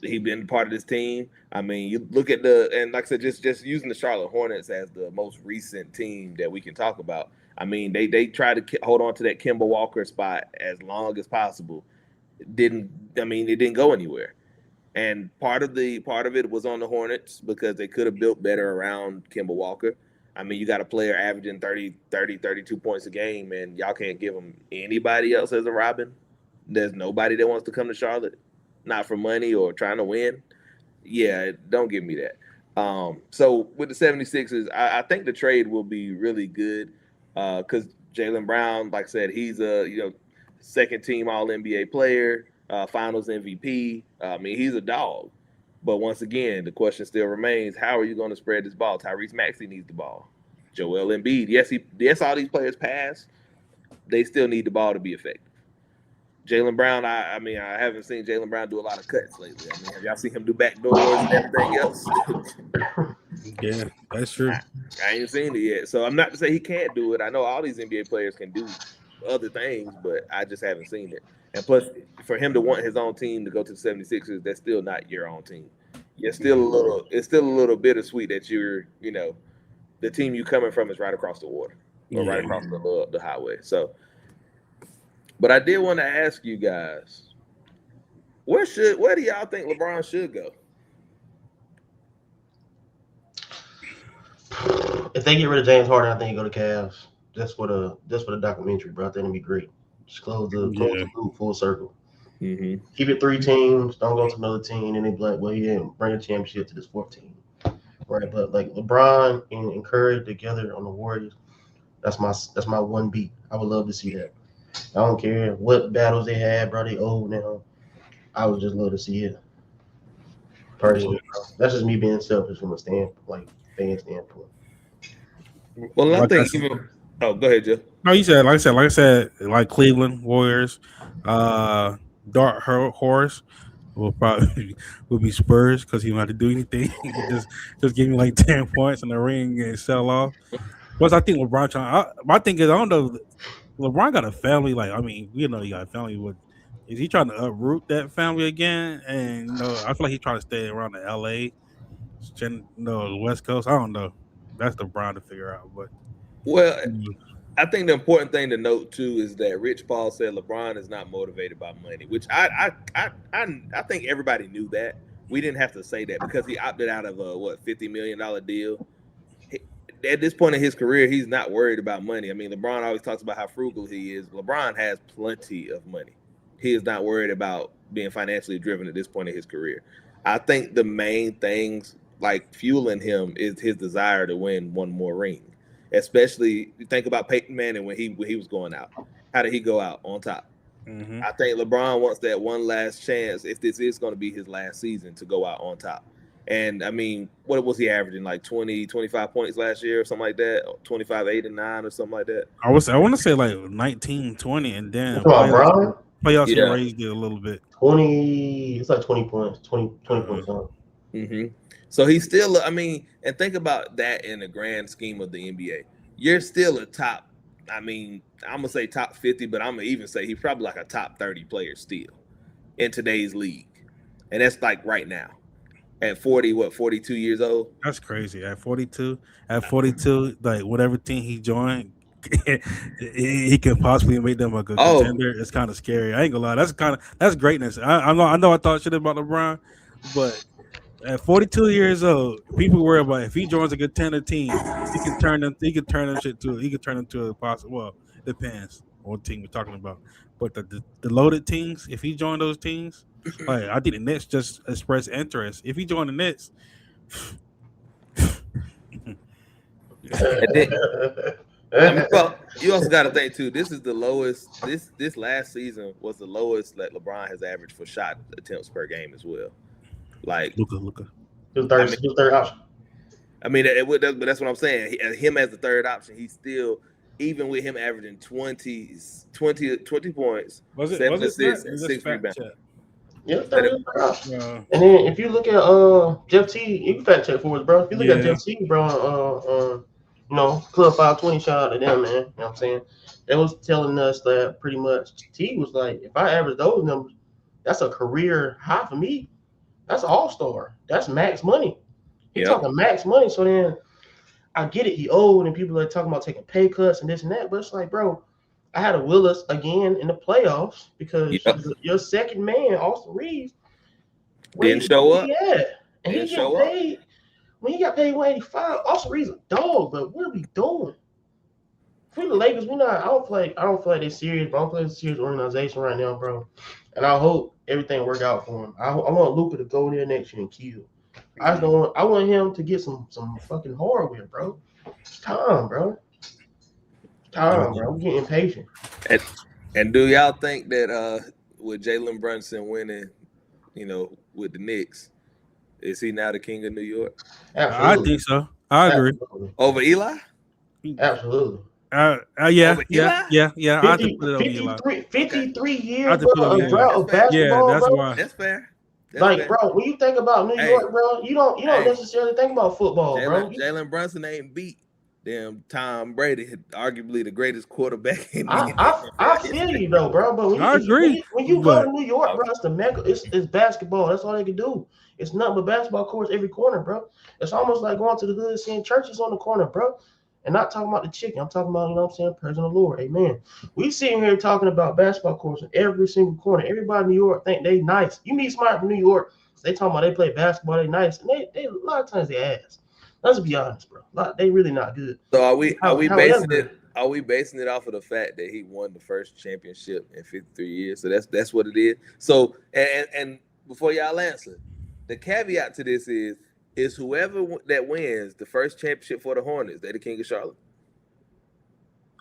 He been part of this team. I mean, you look at and like I said, just using the Charlotte Hornets as the most recent team that we can talk about. I mean, they tried to hold on to that Kemba Walker spot as long as possible. It didn't go anywhere. And part of it was on the Hornets because they could have built better around Kemba Walker. I mean, you got a player averaging 32 points a game, and y'all can't give him anybody else as a Robin. There's nobody that wants to come to Charlotte, not for money or trying to win. Yeah, don't give me that. So with the 76ers, I think the trade will be really good because Jaylen Brown, like I said, he's a second team All NBA player, Finals MVP. I mean, he's a dog. But once again, the question still remains: how are you going to spread this ball? Tyrese Maxey needs the ball. Joel Embiid, yes, all these players pass. They still need the ball to be effective. Jaylen Brown, I mean, I haven't seen Jaylen Brown do a lot of cuts lately. I mean, have y'all seen him do backdoors and everything else? Yeah, that's true. I ain't seen it yet. So I'm not to say he can't do it. I know all these NBA players can do other things, but I just haven't seen it. And plus, for him to want his own team to go to the 76ers, that's still not your own team. It's still a little bittersweet that the team you coming from is right across the water or right across the highway. So, but I did want to ask you guys, where do y'all think LeBron should go? If they get rid of James Harden, I think you go to Cavs. Just for the documentary, bro. I think it'd be great. Just close the loop full circle. Mm-hmm. Keep it 3 teams. Don't go to another team. And they be like, well, he didn't bring a championship to this 4th team, right? But like LeBron and Curry together on the Warriors, that's my one beat. I would love to see that. I don't care what battles they had, bro. They old now. I would just love to see it. Personally, bro. That's just me being selfish from a fan standpoint. Well, I Like I think said, even. Oh, go ahead, Jeff. no, you said, like I said, like Cleveland Warriors, uh, Horse will probably will be Spurs because he don't have to do anything. He could just give me like 10 points in the ring and sell off. Plus, I think LeBron my thing is I don't know. LeBron got a family. Like I mean, you know, he got a family. But is he trying to uproot that family again? And I feel like he's trying to stay around the L.A. The West Coast. I don't know. That's LeBron to figure out. But Well, mm, I think the important thing to note too is that Rich Paul said LeBron is not motivated by money, which I think everybody knew that. We didn't have to say that because he opted out of a $50 million deal. At this point in his career, he's not worried about money. I mean, LeBron always talks about how frugal he is. LeBron has plenty of money. He is not worried about being financially driven at this point in his career. I think the main things like fueling him is his desire to win one more ring. Especially you think about Peyton Manning when he was going out. How did he go out on top? mhm. I think LeBron wants that one last chance if this is going to be his last season to go out on top. And I mean, what was he averaging? Like 20, 25 points last year or something like that? 25, 8, and 9 or something like that? I want to say like 19, 20, and You then talking about Bron? playoffs he Yeah. raised it a little bit. 20. It's like 20 points. 20 Uh, points. Something. Mm-hmm. So he's still, I mean, and think about that in the grand scheme of the NBA. You're still a top, I mean, I'm going to say top 50, but I'm going to even say he's probably like a top 30 player still in today's league. And that's like right now at 42 years old. That's crazy. At 42, like whatever team he joined, he could possibly make them a good Oh, contender. It's kind of scary. I ain't gonna lie. That's greatness. I know I thought shit about LeBron, but at 42 years old, people worry about if he joins a contender team, he can turn them. He can turn them shit to. He can turn them to a possible. Well, depends on what team we're talking about. But the loaded teams, if he joined those teams, like I think the Nets just expressed interest. If he joined the Nets, and then, I mean, well, you also got to think too. This is the lowest. This last season was the lowest that LeBron has averaged for shot attempts per game as well. Like Luka. His third option. I mean, but that's what I'm saying. Him as the third option, he's still, even with him averaging 20 points, Was it 7 assists, that? and Is this 6 fact rebounds. check? Yeah, third option. Uh, And then if you look at Jeff T, you can fact check for us, bro. If you look at Yeah. Jeff T, bro, Club 520, shout out to them, man. You know what I'm saying? They was telling us that pretty much T was like, if I average those numbers, that's a career high for me. That's all-star. That's max money. He's Yep. talking max money. So then I get it, he old, and people are talking about taking pay cuts and this and that, but it's like, bro, I had a Willis again in the playoffs because Yep. your second man, Austin Reeves, Didn't show up. Yeah, and Didn't he show got up. paid. When he got paid 185, Austin Reeves a dog. But what are we doing? For the Lakers, we not. I don't feel like they're serious. But I don't feel like it's a serious organization right now, bro. And I hope everything work out for him. I want Luka to go there next year and kill. I just don't want. I want him to get some fucking hardware, bro. It's time, bro. Time, bro. I'm getting impatient. And do y'all think that with Jalen Brunson winning, with the Knicks, is he now the king of New York I think so. I agree. Absolutely. over Eli? Absolutely. Yeah. Over Eli? I have to put it on Eli. 53 I years, have to put bro, it on of Eli. drought of That's fair. basketball, Yeah, that's bro. why. That's fair. That's Like, fair. bro, when you think about New Hey. York, bro, you don't Hey. necessarily think about football, bro. Jalen Brunson ain't beat them Tom Brady, arguably the greatest quarterback in the I feel you though, bro. But when I agree, you go but- to New York, bro, it's the mecca. It's basketball. That's all they can do. It's nothing but basketball courts every corner, bro. It's almost like going to the hood, seeing churches on the corner, bro. And not talking about the chicken. I'm talking about, you know what I'm saying, praising the Lord. Amen. We sitting here talking about basketball courts in every single corner. Everybody in New York think they nice. You meet somebody from New York, they talking about they play basketball, they nice. And they a lot of times they ass. Let's be honest, bro. They really not good. So are we basing However- it off of the fact that he won the first championship in 53 years? So that's what it is. So and before y'all answer, the caveat to this is whoever that wins the first championship for the Hornets, they the king of Charlotte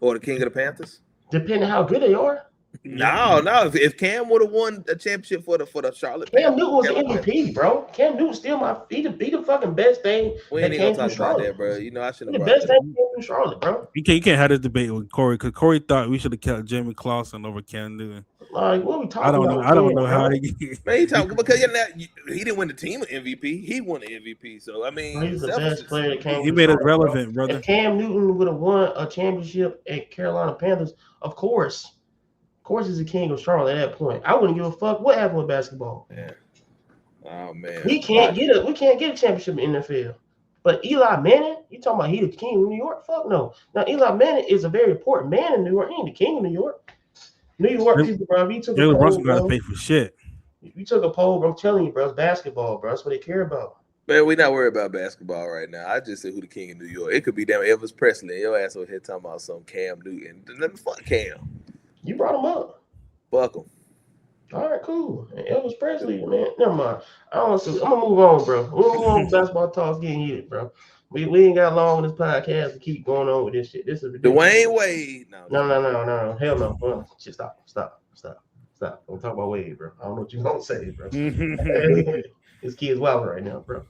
or the king of the Panthers? Depending how good they are. No. If Cam would have won a championship for the Charlotte Cam Panthers, Newton was the MVP, bro. Cam Newton still he the fucking best thing we that ain't even came gonna through talk about Charlotte. that, bro. You know I He shouldn't the have brought best that thing up. that came through Charlotte, bro. You can't have this debate with Corey because Corey thought we should have kept Jamie Clausen over Cam Newton. Like, what are we talking I don't know. about? I don't know bro? how Man, he talking because he didn't win the team MVP. He won the MVP. So I mean, He's the best player that came he through made us Charlotte, relevant, bro. brother. If Cam Newton would have won a championship at Carolina Panthers, of course he's the king of Charlotte at that point. I wouldn't give a fuck what happened with basketball. Yeah. Oh man. We can't get a championship in the NFL. But Eli Manning, you talking about he the king of New York? Fuck no. Now Eli Manning is a very important man in New York. He ain't the king of New York. New York people, bro. You took a Jalen poll, Brunson got to bro. pay for shit. You took a poll, bro. I'm telling you, bro. It's basketball, bro. That's what they care about. Man, we're not worried about basketball right now. I just said who the king of New York. It could be damn Elvis Presley. Your ass over here talking about some Cam Newton. Let me fuck Cam. You brought him up. Fuck him. All right, cool. And Elvis Presley, man. Never mind. I'm gonna move on, bro. We'll move on. Basketball talk's getting heated, bro. We ain't got long on this podcast to keep going on with this shit. This is ridiculous. Dwayne Wade. No. Hell no. Just stop. Don't talk about Wade, bro. I don't know what you gonna say, bro. His kid's wilding right now, bro.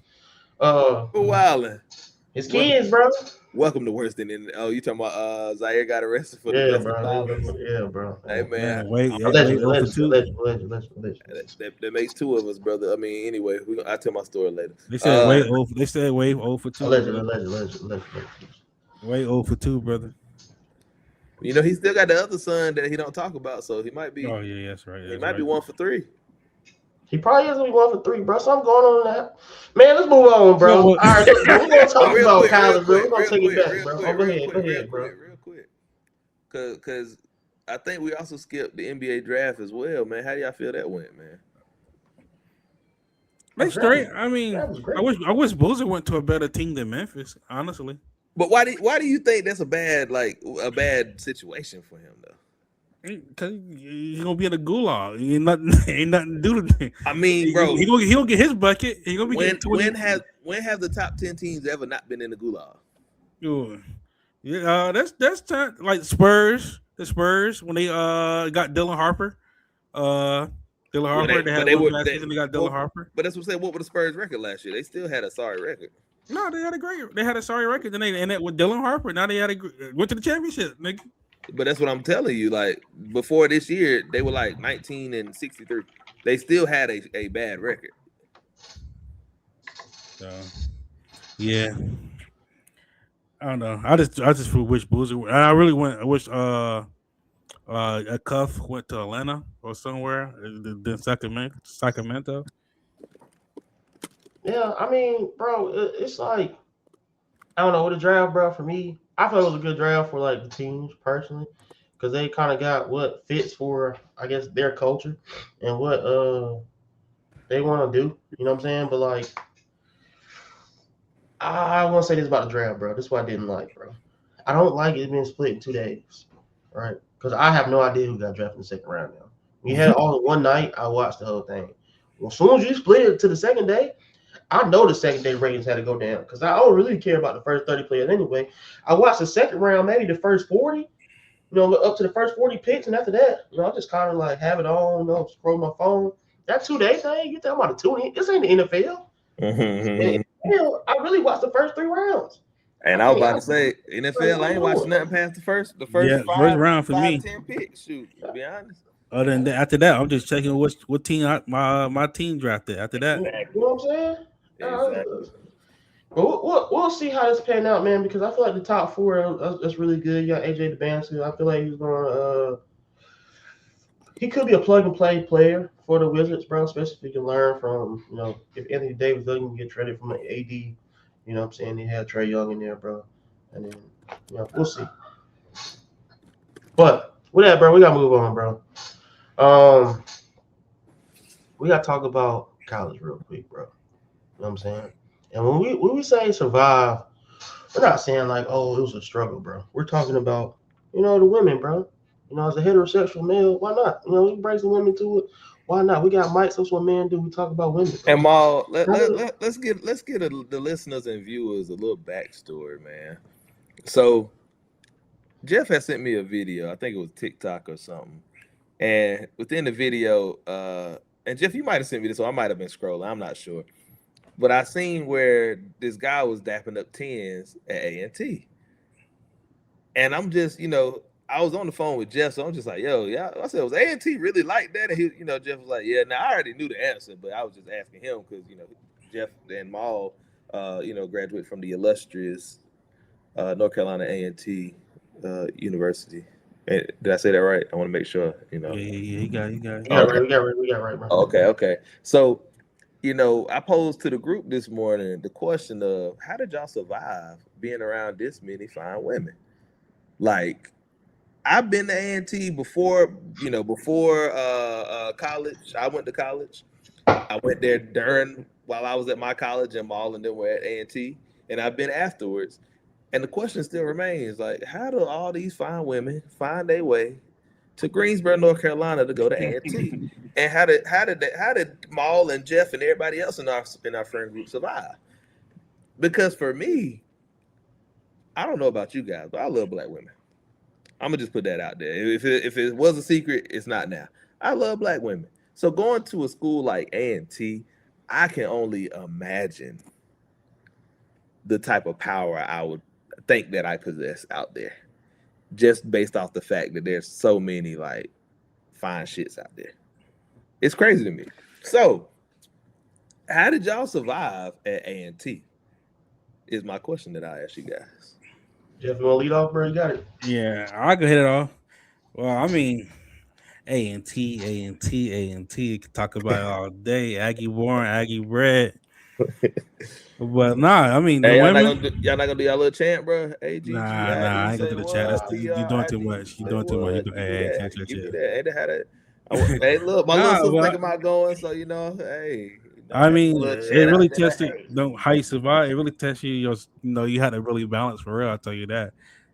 Wilding. His kids, bro. Welcome to worse than in. Oh, you talking about Zaire got arrested for the violence? Yeah, bro. Hey man, allegedly. That makes two of us, brother. I mean, anyway, I'll tell my story later. They said Wade 0 for 2. Allegedly. Wade 0 for 2, brother. You know, he still got the other son that he don't talk about, so he might be. Oh yeah, that's right. He might be 1 for 3. He probably is 1 for 3, bro. Something going on in that. Man, let's move on, bro. All right, we're gonna talk about college, bro. We're gonna take it back, bro. Go ahead, bro. Real quick. Cause I think we also skipped the NBA draft as well, man. How do y'all feel that went, man? That's straight. I mean, I wish Boozer went to a better team than Memphis, honestly. But why do you think that's a bad situation for him though? Because he's gonna be in a gulag. Ain't nothing to do to him. I mean, bro, he gonna get his bucket. He gonna be when have the top 10 teams ever not been in the gulag? Yeah, that's time, like Spurs. The Spurs when they got Dylan Harper. They got Dylan Harper. But that's what I'm saying. What was the Spurs record last year? They still had a sorry record. No, they had a sorry record. Then they ended with Dylan Harper. Now they went to the championship, nigga. But that's what I'm telling you. Like before this year, they were like 19-63. They still had a bad record. Yeah. I don't know. I just wish Boozer. I wish a Cuff went to Atlanta or somewhere. Then Sacramento. Yeah, I mean, bro, it's like I don't know what a draft, bro. For me, I thought it was a good draft for like the teams personally, because they kind of got what fits for, I guess, their culture and what they want to do. You know what I'm saying? But like, I want to say this about the draft, bro. This is what I didn't like, bro. I don't like it being split in 2 days, right? Because I have no idea who got drafted in the second round now. We had it all in one night. I watched the whole thing. Well, as soon as you split it to the second day, I know the second day ratings had to go down because I don't really care about the first 30 players anyway. I watched the second round, maybe the first 40, up to the first 40 picks, and after that, I just kind of like have it on, scroll my phone. That 2 day thing, you talking about a 2 in? This ain't the NFL. I really watched the first 3 rounds. And I was about to say, NFL, I ain't watching nothing past the first first round for me. 10 picks, shoot, to be honest. Other than that, after that, I'm just checking what team my team drafted. After that, you know what I'm saying? Exactly. We'll see how this pan out, man. Because I feel like the top 4 that's really good. You got AJ DeBancy. I feel like he's going. He could be a plug and play player for the Wizards, bro. Especially if he can learn from, if Anthony Davis doesn't get traded from an AD. You know what I'm saying? They had Trae Young in there, bro. And then, we'll see. But with that, bro, we gotta move on, bro. We gotta talk about college real quick, bro. You know what I'm saying? And when we say survive, we're not saying like, oh, it was a struggle, bro. We're talking about, the women, bro. As a heterosexual male, why not? We bring some women to it. Why not? We got mics. That's what men do. We talk about women. Bro. And Maul, let's get the listeners and viewers a little backstory, man. So Jeff has sent me a video. I think it was TikTok or something. And within the video, and Jeff, you might have sent me this, or I might have been scrolling. I'm not sure. But I seen where this guy was dapping up tens at A&T. And I'm just, I was on the phone with Jeff, so I'm just like, yo, yeah. I said, was A&T really like that? And he, Jeff was like, yeah. Now I already knew the answer, but I was just asking him because, Jeff and Maul, graduate from the illustrious North Carolina A&T University. And did I say that right? I want to make sure, Yeah, you got it. We got right, bro. Okay. So, I posed to the group this morning the question of how did y'all survive being around this many fine women? Like, I've been to A&T before, before college. I went to college. I went there while I was at my college, and Maul and them were at A&T, and I've been afterwards. And the question still remains, like, how do all these fine women find their way to Greensboro, North Carolina to go to A&T? And how did Maul and Jeff and everybody else in our friend group survive? Because for me, I don't know about you guys, but I love black women. I'm gonna just put that out there. If it was a secret, it's not now. I love black women. So going to a school like A&T, I can only imagine the type of power I would think that I possess out there, just based off the fact that there's so many like fine shits out there. It's crazy to me. So, how did y'all survive at A&T? Is my question that I ask you guys. Jeff, you want to lead off, bro? You got it. Yeah, I can hit it off. Well, I mean, A&T. Could talk about it all day. Aggie born, Aggie bred. But nah, I mean, Hey, the y'all women. not gonna do y'all little chant, bro? Nah, I ain't gonna do the chat. You doing too much. You doing too much. Hey, can't you Give me chill? that. Ain't had it. Hey, look, my little sister thinking about going, so hey. I mean, it really tests Hey. how you survive. It really tests you. You had to really balance for real. I tell you that,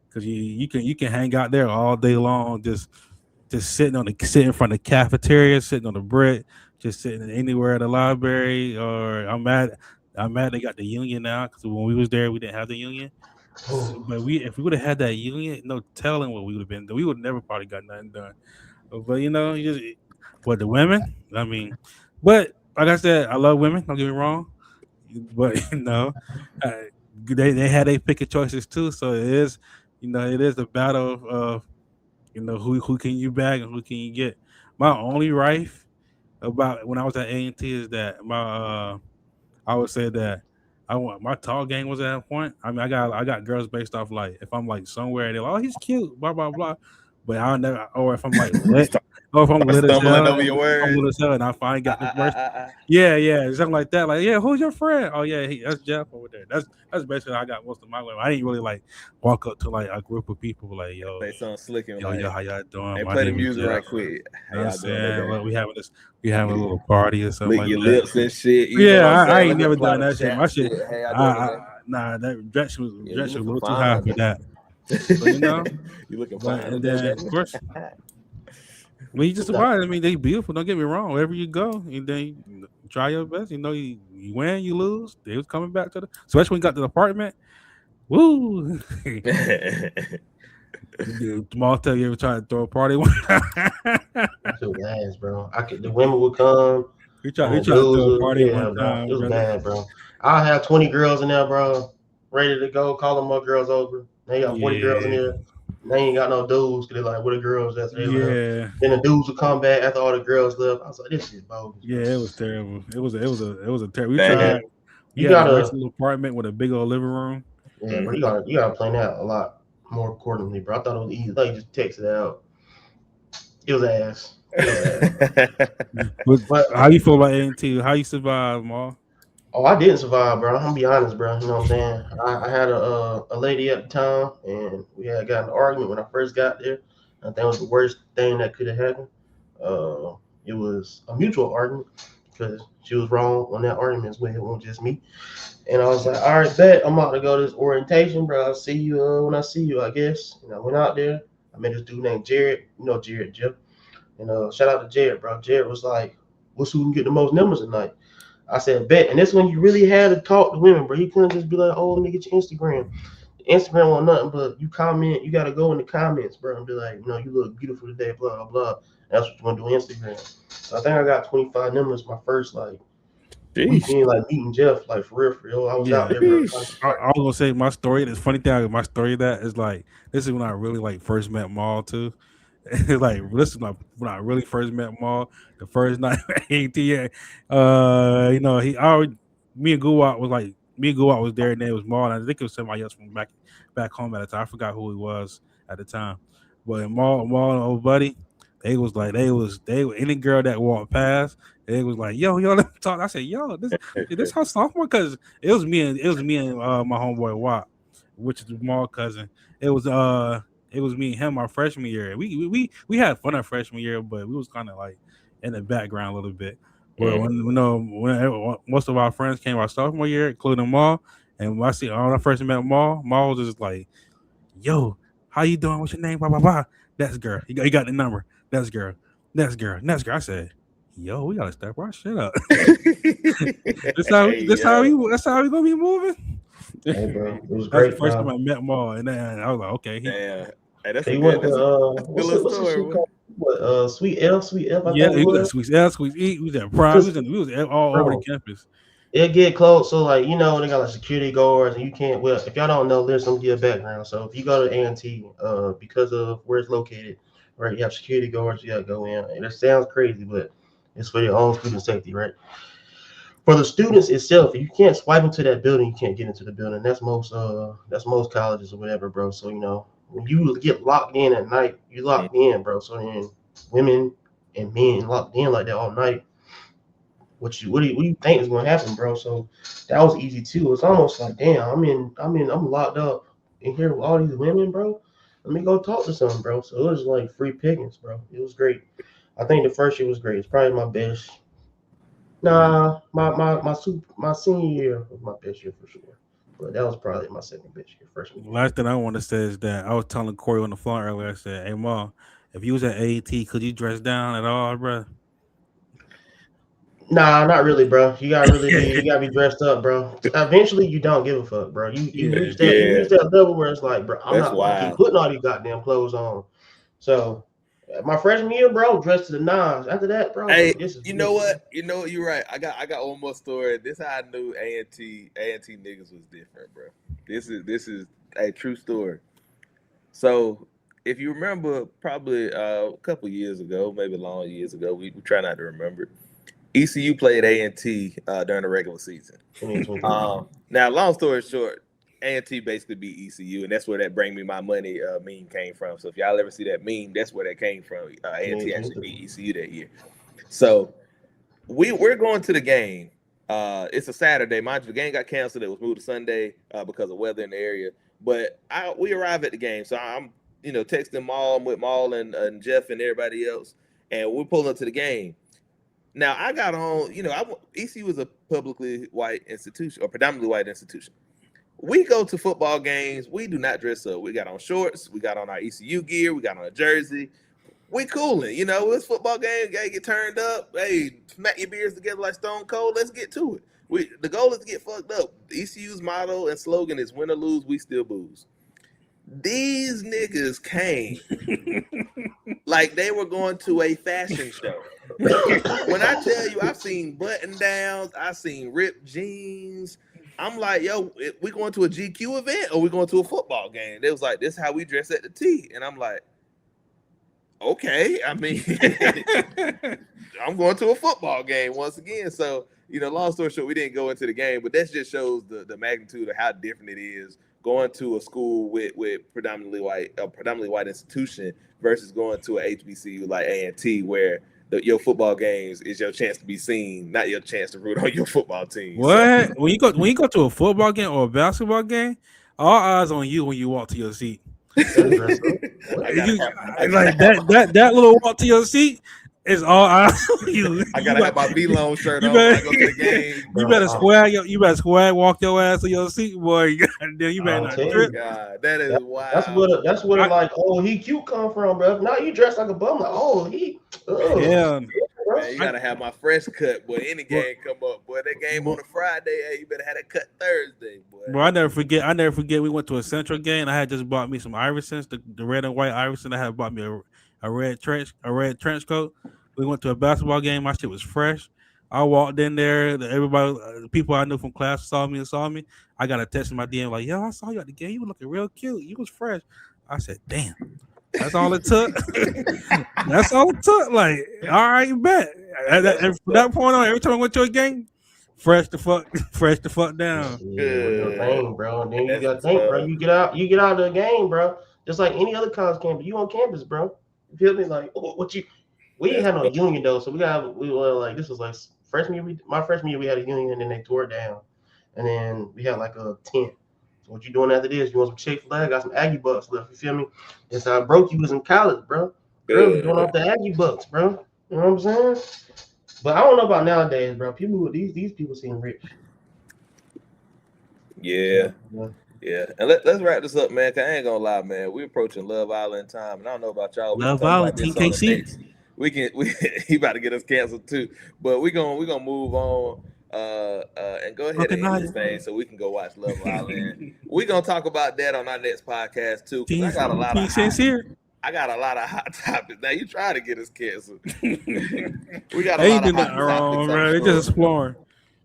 because you can hang out there all day long, just sitting in front of the cafeteria, sitting on the brick, just sitting anywhere at the library. Or I'm mad they got the union now, because when we was there we didn't have the union. But if we would have had that union, no telling what we would have been. We would have never probably got nothing done. But the women. I mean, but like I said, I love women. Don't get me wrong. But uh, they had a pick of choices too. So it is the battle of who can you bag and who can you get. My only rife about when I was at A&T is that I would say that my tall gang was at a point. I mean, I got girls based off like if I'm like somewhere they're like, oh, he's cute, blah blah blah. But I'll never, or if I'm like lit, or if I'm lit as hell, and I finally got the first, yeah, something like that. Like, yeah, who's your friend? Oh yeah, that's Jeff over there. That's basically how I got most of my women. I didn't really like walk up to like a group of people like, yo, they sound slick and like, yo, how y'all doing? Hey, My play the name is music Jeff. right quick. I'm saying, look, we having a little party or something lick like your that. lips and shit. I ain't never done that shit. My shit, nah, that rejection was a little too high for that. So, you looking but, fine. And then of course, when you just survive, I mean, they beautiful. Don't get me wrong. Wherever you go, and then you try your best. You win, you lose. They was coming back to especially when you got to the apartment. Woo! Jamal tell you ever try to throw a party one time? I feel bad, bro. The women would come. We tried to throw a party one time. It was bad, bro. I'll have 20 girls in there, bro, ready to go. Call them more girls over. They got 40 girls in there. They ain't got no dudes because they're like, where the girls at? Yeah. Then the dudes would come back after all the girls left. I was like, this is bogus. Yeah, it was terrible. It was a terrible. We tried. You got a nice little apartment with a big old living room. Yeah, but you gotta plan that a lot more accordingly, bro. I thought it was easy. I thought you just text it out. It was ass. But how you feel about A&T? How you survive, Ma? Oh, I didn't survive, bro. I'm gonna be honest, bro. You know what I'm saying? I had a lady at the time, and we had got an argument when I first got there. I think it was the worst thing that could have happened. It was a mutual argument because she was wrong on that argument as well. It wasn't just me. And I was like, all right, bet I'm about to go to this orientation, bro. I'll see you when I see you, I guess. And I went out there. I met this dude named Jared. You know Jared, Jeff. And shout out to Jared, bro. Jared was like, what's who can get the most numbers tonight? I said, bet. And this when you really had to talk to women, bro. You couldn't just be like, oh, let me get your Instagram. Instagram or nothing, but you comment. You gotta go in the comments, bro, and be like, you look beautiful today, blah blah blah. That's what you're gonna do on Instagram. So I think I got 25 numbers my first like Jeez. weekend, like meeting Jeff, like for real. I was out Yeah, there, bro. I was gonna say my story. This funny thing, my story that is like this is when I really like first met Maul too. Like this is when I really first met Maul. The first night at AT, he already me and Guwat was like me and Guwat was there and it was Maul and I think it was somebody else from back home at the time. I forgot who he was at the time, but Maul and old buddy. They were any girl that walked past, they was like, yo, let me talk. I said, yo, this how sophomore because it was me and my homeboy Watt, which is my cousin. It was it was me and him our freshman year. We had fun our freshman year, but we was kind of like in the background a little bit. But when most of our friends came our sophomore year, including Maul, and when I first met Maul was just like, yo, how you doing? What's your name? Blah blah blah. That's girl. You got the number. That's girl. That's girl. That's girl. I said, yo, we gotta step our shit up. That's how we gonna be moving. Hey, bro, it was That's the great. first time I met Maul, and then I was like, okay, Damn. Hey, that's He a went good, to what's the what's the story, shit boy? called? What Sweet F, I yeah, think it he was at was. Squeeze L, Squeeze E, we was at Prime, Just we was all over the bro, campus. it get close. So like they got like security guards, and you can't. Well, if y'all don't know, there's some give background. So if you go to A&T, because of where it's located, right, you have security guards. You gotta go in, and it sounds crazy, but it's for your own student safety, right? For the students itself, if you can't swipe into that building, you can't get into the building. That's most colleges or whatever, bro. So when you get locked in at night, you locked in, bro. So then women and men locked in like that all night. What do you think is going to happen, bro? So that was easy too. It's almost like, damn, I'm locked up in here with all these women, bro. Let me go talk to some, bro. So it was like free pickings, bro. It was great. I think the first year was great. It's probably my best. Nah, my senior year was my best year for sure. But that was probably my second best year, freshman year. Last thing I want to say is that I was telling Corey on the phone earlier. I said, "Hey, Ma, if you was at AET, could you dress down at all, bro?" Nah, not really, bro. You gotta be dressed up, bro. Eventually, you don't give a fuck, bro. You Yeah, reach that you Yeah, reach that level where it's like, bro, I'm that's not about to keep wild. putting all these goddamn clothes on. So, my freshman year, bro, dressed to the nines. After that, bro, I was Hey, like, this is you know different. what? You know you're right. I got one more story. This how I knew A&T niggas was different, bro. This is a true story. So if you remember, probably a couple years ago, maybe long years ago, we try not to remember. ECU played A&T during the regular season. 2023. Now, long story short, A&T basically beat ECU, and that's where that "bring me my money" meme came from. So if y'all ever see that meme, that's where that came from. A&T actually 2023. beat ECU that year. So we're going to the game. It's a Saturday. Mind you, the game got canceled. It was moved to Sunday because of weather in the area. But we arrive at the game, so I'm texting Maul. I'm with Maul and Jeff and everybody else, and we're pulling up to the game. Now I got on. ECU was a publicly white institution or predominantly white institution. We go to football games. We do not dress up. We got on shorts. We got on our ECU gear. We got on a jersey. We cooling, it's football game. Gotta get turned up. Hey, smack your beers together like Stone Cold. Let's get to it. The goal is to get fucked up. The ECU's motto and slogan is "Win or lose, we still booze." These niggas came like they were going to a fashion show. When I tell you, I've seen button downs, I've seen ripped jeans. I'm like, yo, we going to a GQ event or we going to a football game? They was like, this is how we dress at the T, and I'm like, okay, I mean, I'm going to a football game once again. So, long story short, we didn't go into the game, but that just shows the magnitude of how different it is going to a school with predominantly white institution versus going to a HBCU like A&T, where your football games is your chance to be seen, not your chance to root on your football team. What? So. When you go to a football game or a basketball game, all eyes on you when you walk to your seat. Gotta dress up. Like that little walk to your seat is all eyes on you. I gotta have my V-Lone shirt on better, when I go to the game. You better swag walk your ass to your seat, boy. Then you better not trip. God, that is wild. That's where like, oh, he cute come from, bro. Now you dress like a bum, like, oh, he. Yeah. bro. Man, you gotta have my fresh cut, boy. Any game come up, boy. That game on a Friday, hey, you better have that cut Thursday, boy. Bro, I never forget. We went to a Central game. I had just bought me some Iversons, the red and white Iverson. I had bought me a red trench coat. We went to a basketball game. My shit was fresh. I walked in there. Everybody, the people I knew from class saw me. I got a text in my DM like, "Yo, I saw you at the game. You were looking real cute. You was fresh." I said, "Damn, that's all it took." That's all it took. Like, all right, bet. And from that point on, every time I went to a game, fresh the fuck down. Yeah, real thing, bro. And then you got to That's, think, bro. You get out of the game, bro. Just like any other college campus, you on campus, bro. You feel me? Like what you? We didn't have no union though, so we were like this was like freshman year. My freshman year we had a union, and then they tore it down, and then we had like a tent. So what you doing after this? You want some Chick-fil-A? I got some Aggie Bucks left. You feel me? That's how broke you was in college, bro. Girls was going off the Aggie Bucks, bro. You know what I'm saying? But I don't know about nowadays, bro. People, these people seem rich. Yeah. And let's wrap this up, man. Cause I ain't gonna lie, man. We're approaching Love Island time, and I don't know about y'all. Love Island, TKC. He about to get us canceled too, but we gonna move on and go ahead and end this thing so we can go watch Love Island. We gonna talk about that on our next podcast too. Cause I got a lot of hot topics. Now you try to get us canceled. We got a lot of hot topics. They're just exploring.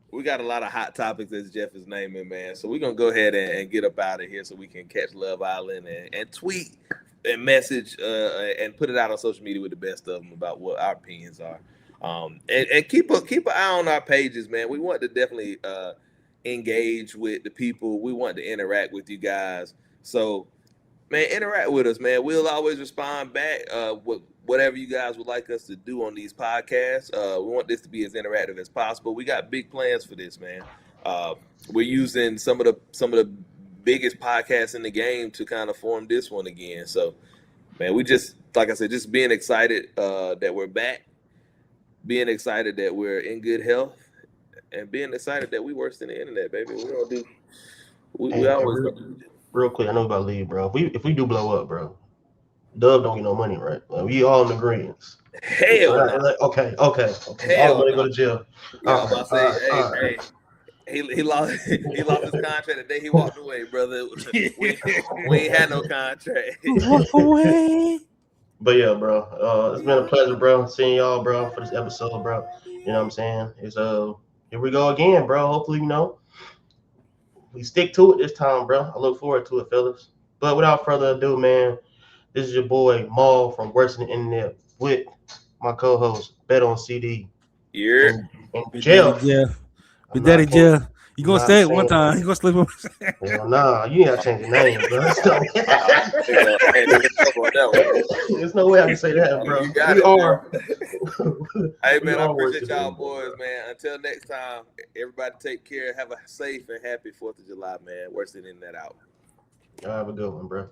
We got a lot of hot topics, as Jeff is naming, man. So we're going to go ahead and get up out of here so we can catch Love Island and tweet and message and put it out on social media with the best of them about what our opinions are. And keep an eye on our pages, man. We want to definitely engage with the people. We want to interact with you guys. So, man, interact with us, man. We'll always respond back with whatever you guys would like us to do on these podcasts. We want this to be as interactive as possible. We got big plans for this, man. We're using some of the biggest podcasts in the game to kind of form this one again. So, man, we just, like I said, just being excited that we're back, being excited that we're in good health, and being excited that we worse than the internet, baby. We're gonna do. We always real quick. I know about leave, bro. If we do blow up, bro, Dub don't get no money, right? We all in agreement. Hell no. Okay. Hell all the money go to jail. Yeah, I was about to say, he lost his contract the day he walked away, brother. We ain't had no contract. Walk away. But yeah, bro. It's been a pleasure, bro, seeing y'all, bro, for this episode, bro. You know what I'm saying? It's here we go again, bro. Hopefully, we stick to it this time, bro. I look forward to it, fellas. But without further ado, man, this is your boy Maul from Worse Than the Internet with my co-host Bet on CD. Yeah. And Jeff. Big Daddy Jeff. You gonna say it one time? You gonna slip up? Well, nah, you gotta change your name, bro. There's no way I can say that, bro. You got it. Hey, man, I appreciate y'all boys, man. Until next time, everybody take care. Have a safe and happy 4th of July, man. Worse Than the Internet out. Y'all have a good one, bro.